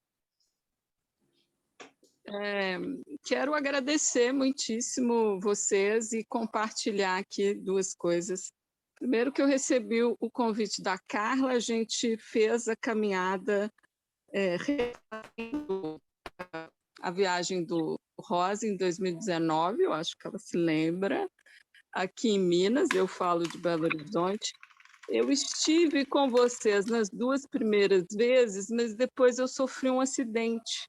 Quero agradecer muitíssimo vocês e compartilhar aqui 2 coisas. Primeiro, que eu recebi o convite da Carla, a gente fez a caminhada a viagem do Rosa em 2019, eu acho que ela se lembra, aqui em Minas, eu falo de Belo Horizonte. Eu estive com vocês nas 2 primeiras vezes, mas depois eu sofri um acidente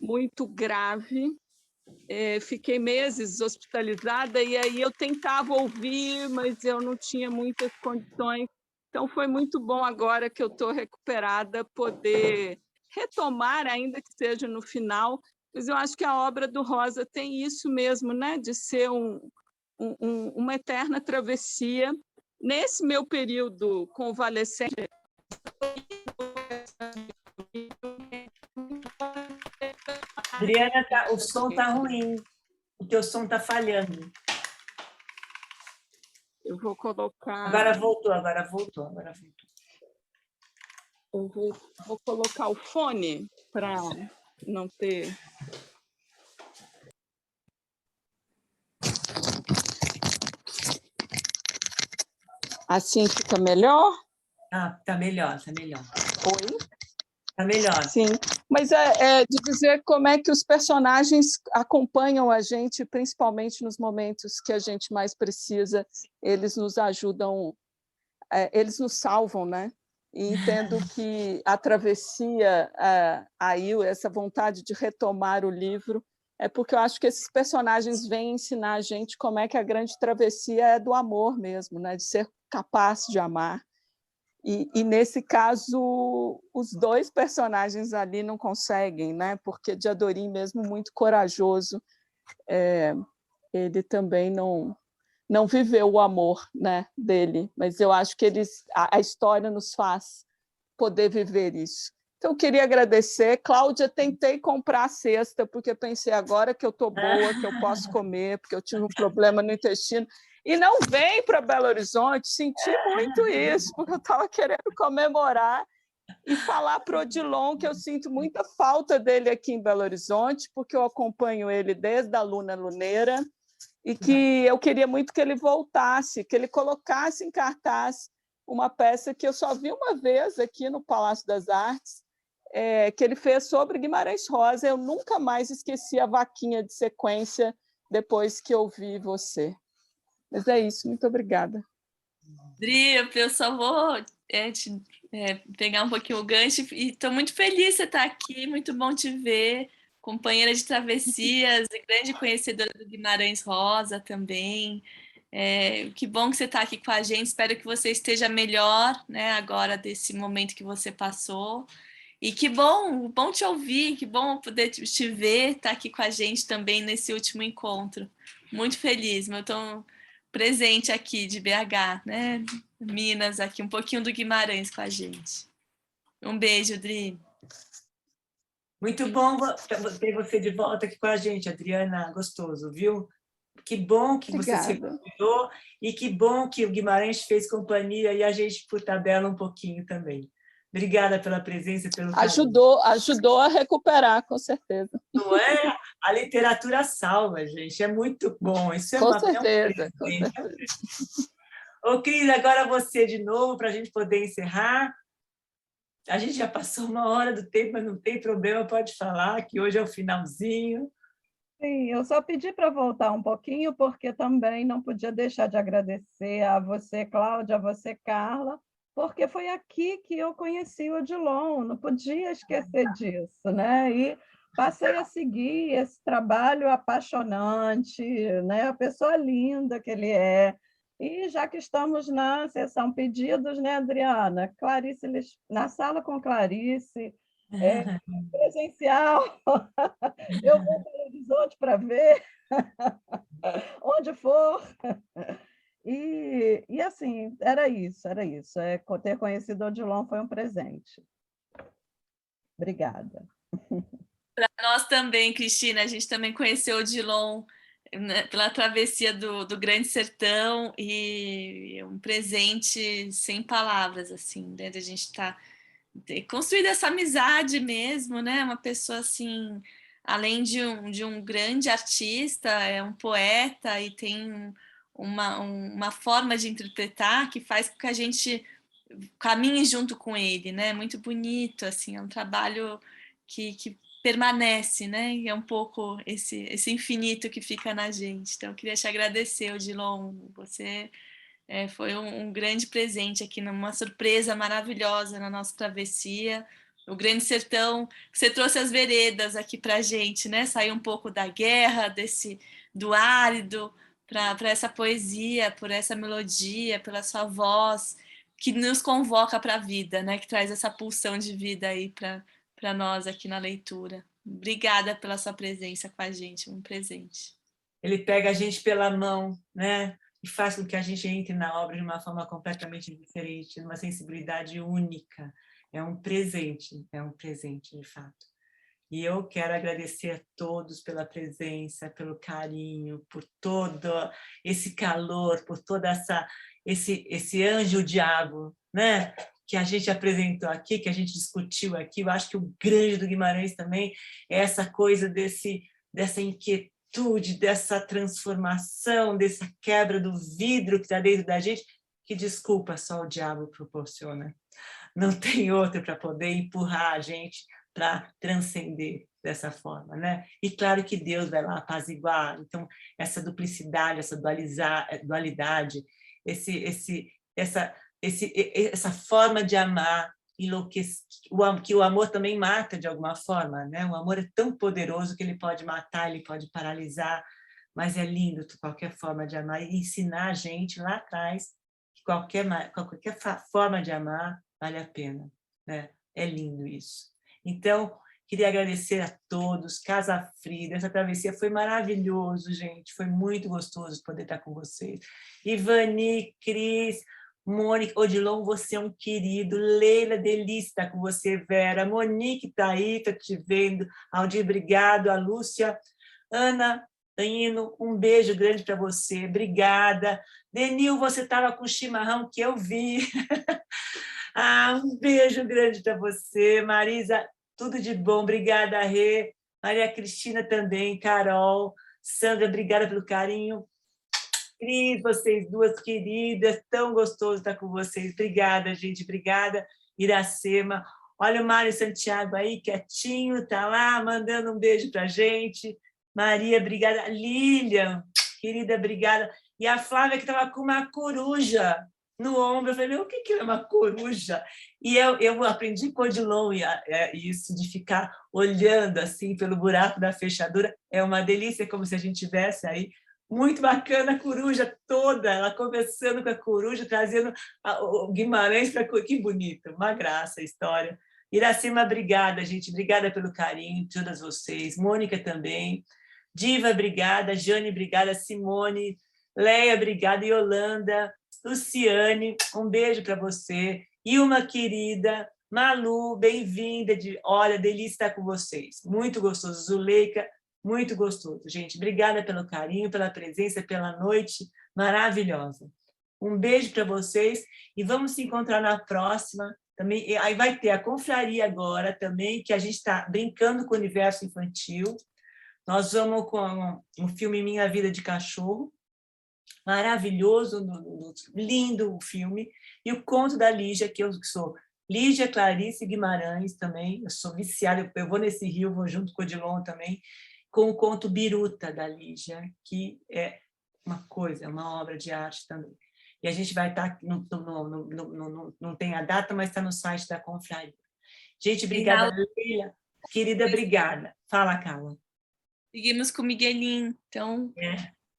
muito grave, fiquei meses hospitalizada, e aí eu tentava ouvir, mas eu não tinha muitas condições. Então, foi muito bom agora que eu estou recuperada, poder retomar, ainda que seja no final, mas eu acho que a obra do Rosa tem isso mesmo, né? De ser uma eterna travessia. Nesse meu período convalescente, Adriana, o som está ruim, o teu som está falhando. Eu vou colocar... Agora voltou. Eu vou colocar o fone para não ter... Assim fica melhor? Tá melhor. Oi? Tá melhor. Sim, mas de dizer como é que os personagens acompanham a gente, principalmente nos momentos que a gente mais precisa, eles nos ajudam, eles nos salvam, né? E entendo que a travessia, aí essa vontade de retomar o livro, é porque eu acho que esses personagens vêm ensinar a gente como é que a grande travessia é do amor mesmo, né? De ser capaz de amar. E nesse caso, os 2 personagens ali não conseguem, né? Porque Diadorim, mesmo muito corajoso, ele também não viveu o amor, né, dele, mas eu acho que a história nos faz poder viver isso. Então, eu queria agradecer. Cláudia, tentei comprar a cesta, porque pensei agora que eu estou boa, que eu posso comer, porque eu tive um problema no intestino. e não vem para Belo Horizonte. Senti muito isso, porque eu estava querendo comemorar e falar para o Odilon que eu sinto muita falta dele aqui em Belo Horizonte, porque eu acompanho ele desde a Luna Luneira, e que eu queria muito que ele voltasse, que ele colocasse em cartaz uma peça que eu só vi uma vez aqui no Palácio das Artes, que ele fez sobre Guimarães Rosa. Eu nunca mais esqueci a vaquinha de sequência depois que eu vi você. Mas é isso, muito obrigada. Dri, eu só vou pegar um pouquinho o gancho, e estou muito feliz de você estar aqui, muito bom te ver, companheira de travessias, e grande conhecedora do Guimarães Rosa também. Que bom que você está aqui com a gente, espero que você esteja melhor, né, agora desse momento que você passou. E que bom te ouvir, que bom poder te ver, estar aqui com a gente também nesse último encontro. Muito feliz, meu tão presente aqui de BH, né? Minas, aqui, um pouquinho do Guimarães com a gente. Um beijo, Dri. Muito bom ter você de volta aqui com a gente, Adriana. Gostoso, viu? Que bom que você se recuperou e que bom que o Guimarães fez companhia e a gente por tabela um pouquinho também. Obrigada pela presença, pelo carinho. Ajudou a recuperar, com certeza. Não é? A literatura salva, gente. É muito bom. Isso é com certeza. Ô, Cris, agora você de novo, para a gente poder encerrar. A gente já passou 1 hora do tempo, mas não tem problema, pode falar, que hoje é o finalzinho. Sim, eu só pedi para voltar um pouquinho, porque também não podia deixar de agradecer a você, Cláudia, a você, Carla, porque foi aqui que eu conheci o Odilon, não podia esquecer disso, né? E passei a seguir esse trabalho apaixonante, né? A pessoa linda que ele é. E já que estamos na sessão pedidos, né, Adriana? Clarice, na sala com Clarice, presencial, eu vou para o Horizonte para ver, onde for. E assim, era isso. Ter conhecido o Odilon foi um presente. Obrigada. Para nós também, Cristina, a gente também conheceu o Odilon, né, pela travessia do Grande Sertão, e um presente sem palavras, assim, né, a gente construído essa amizade mesmo, né? Uma pessoa assim, além de um grande artista, é um poeta e tem uma forma de interpretar que faz com que a gente caminhe junto com ele, né? Muito bonito, assim, é um trabalho que permanece, né? E é um pouco esse infinito que fica na gente. Então, eu queria te agradecer, Odilon, você foi um grande presente aqui, uma surpresa maravilhosa na nossa travessia. O Grande Sertão, você trouxe as veredas aqui para a gente, né? Saiu um pouco da guerra, do árido, para essa poesia, por essa melodia, pela sua voz, que nos convoca para a vida, né? Que traz essa pulsão de vida aí para nós aqui na leitura. Obrigada pela sua presença com a gente, um presente. Ele pega a gente pela mão, né? E faz com que a gente entre na obra de uma forma completamente diferente, uma sensibilidade única. É um presente de fato. E eu quero agradecer a todos pela presença, pelo carinho, por todo esse calor, por toda esse anjo-diabo, né? Que a gente apresentou aqui, que a gente discutiu aqui. Eu acho que o grande do Guimarães também é essa coisa dessa inquietude, dessa transformação, dessa quebra do vidro que está dentro da gente, que, desculpa, só o diabo proporciona. Não tem outro para poder empurrar a gente para transcender dessa forma, né? E claro que Deus vai lá apaziguar. Então, essa duplicidade, essa dualidade, essa forma de amar, que o amor também mata de alguma forma, né? O amor é tão poderoso que ele pode matar, ele pode paralisar, mas é lindo qualquer forma de amar e ensinar a gente lá atrás que qualquer forma de amar vale a pena, né? É lindo isso. Então, queria agradecer a todos, Casa Frida, essa travessia foi maravilhoso, gente, foi muito gostoso poder estar com vocês. Ivani, Cris, Mônica, Odilon, você é um querido. Leila, delícia estar com você. Vera, Monique está aí, está te vendo. Aldir, obrigado. A Lúcia, Ana, Danilo, um beijo grande para você, obrigada. Denil, você estava com chimarrão que eu vi. Um beijo grande para você. Marisa, tudo de bom, obrigada, Rê. Maria Cristina também, Carol, Sandra, obrigada pelo carinho. Cris, vocês duas queridas, tão gostoso estar com vocês. Obrigada, gente, obrigada. Iracema, olha o Mário Santiago aí, quietinho, tá lá, mandando um beijo para a gente. Maria, obrigada. Lilian, querida, obrigada. E a Flávia, que estava com uma coruja no ombro. Eu falei, o que é uma coruja? E eu aprendi com o Odilon isso, de ficar olhando assim pelo buraco da fechadura. É uma delícia, como se a gente tivesse aí. Muito bacana a coruja toda, ela conversando com a coruja, trazendo o Guimarães para... Que bonito, uma graça a história. Iracema, obrigada, gente. Obrigada pelo carinho de todas vocês. Mônica também. Diva, obrigada. Jane, obrigada. Simone. Leia, obrigada. Yolanda. Luciane, um beijo para você. Ilma, querida. Malu, bem-vinda. Olha, delícia estar com vocês. Muito gostoso. Zuleika, muito gostoso. Gente, obrigada pelo carinho, pela presença, pela noite maravilhosa. Um beijo para vocês e vamos se encontrar na próxima. Também, aí vai ter a confraria agora também, que a gente está brincando com o universo infantil. Nós vamos com um filme Minha Vida de Cachorro, maravilhoso, lindo o filme, e o conto da Lígia, que eu sou Lígia Clarice Guimarães também, eu sou viciada, eu vou nesse rio, vou junto com o Odilon também, com o conto Biruta, da Lígia, que é uma coisa, é uma obra de arte também. E a gente vai estar, não tem a data, mas está no site da confraria. Gente, obrigada, Leila. Querida, obrigada. Fala, Carla. Seguimos com o Miguelinho, então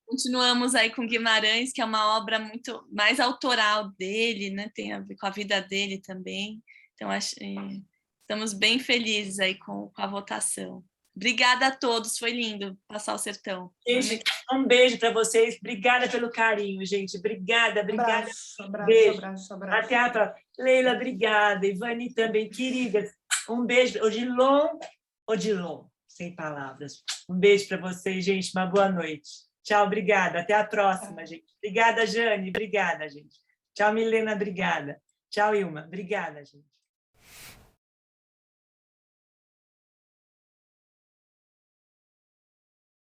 continuamos aí com Guimarães, que é uma obra muito mais autoral dele, né? Tem a ver com a vida dele também. Então, estamos bem felizes aí com a votação. Obrigada a todos, foi lindo passar o sertão. Gente, um beijo para vocês, obrigada pelo carinho, gente, obrigada. Abraço. Até a próxima. Leila, obrigada, Ivani também, queridas, um beijo. Odilon, sem palavras. Um beijo para vocês, gente, uma boa noite. Tchau, obrigada, até a próxima, gente. Obrigada, Jane, obrigada, gente. Tchau, Milena, obrigada. Tchau, Ilma, obrigada, gente.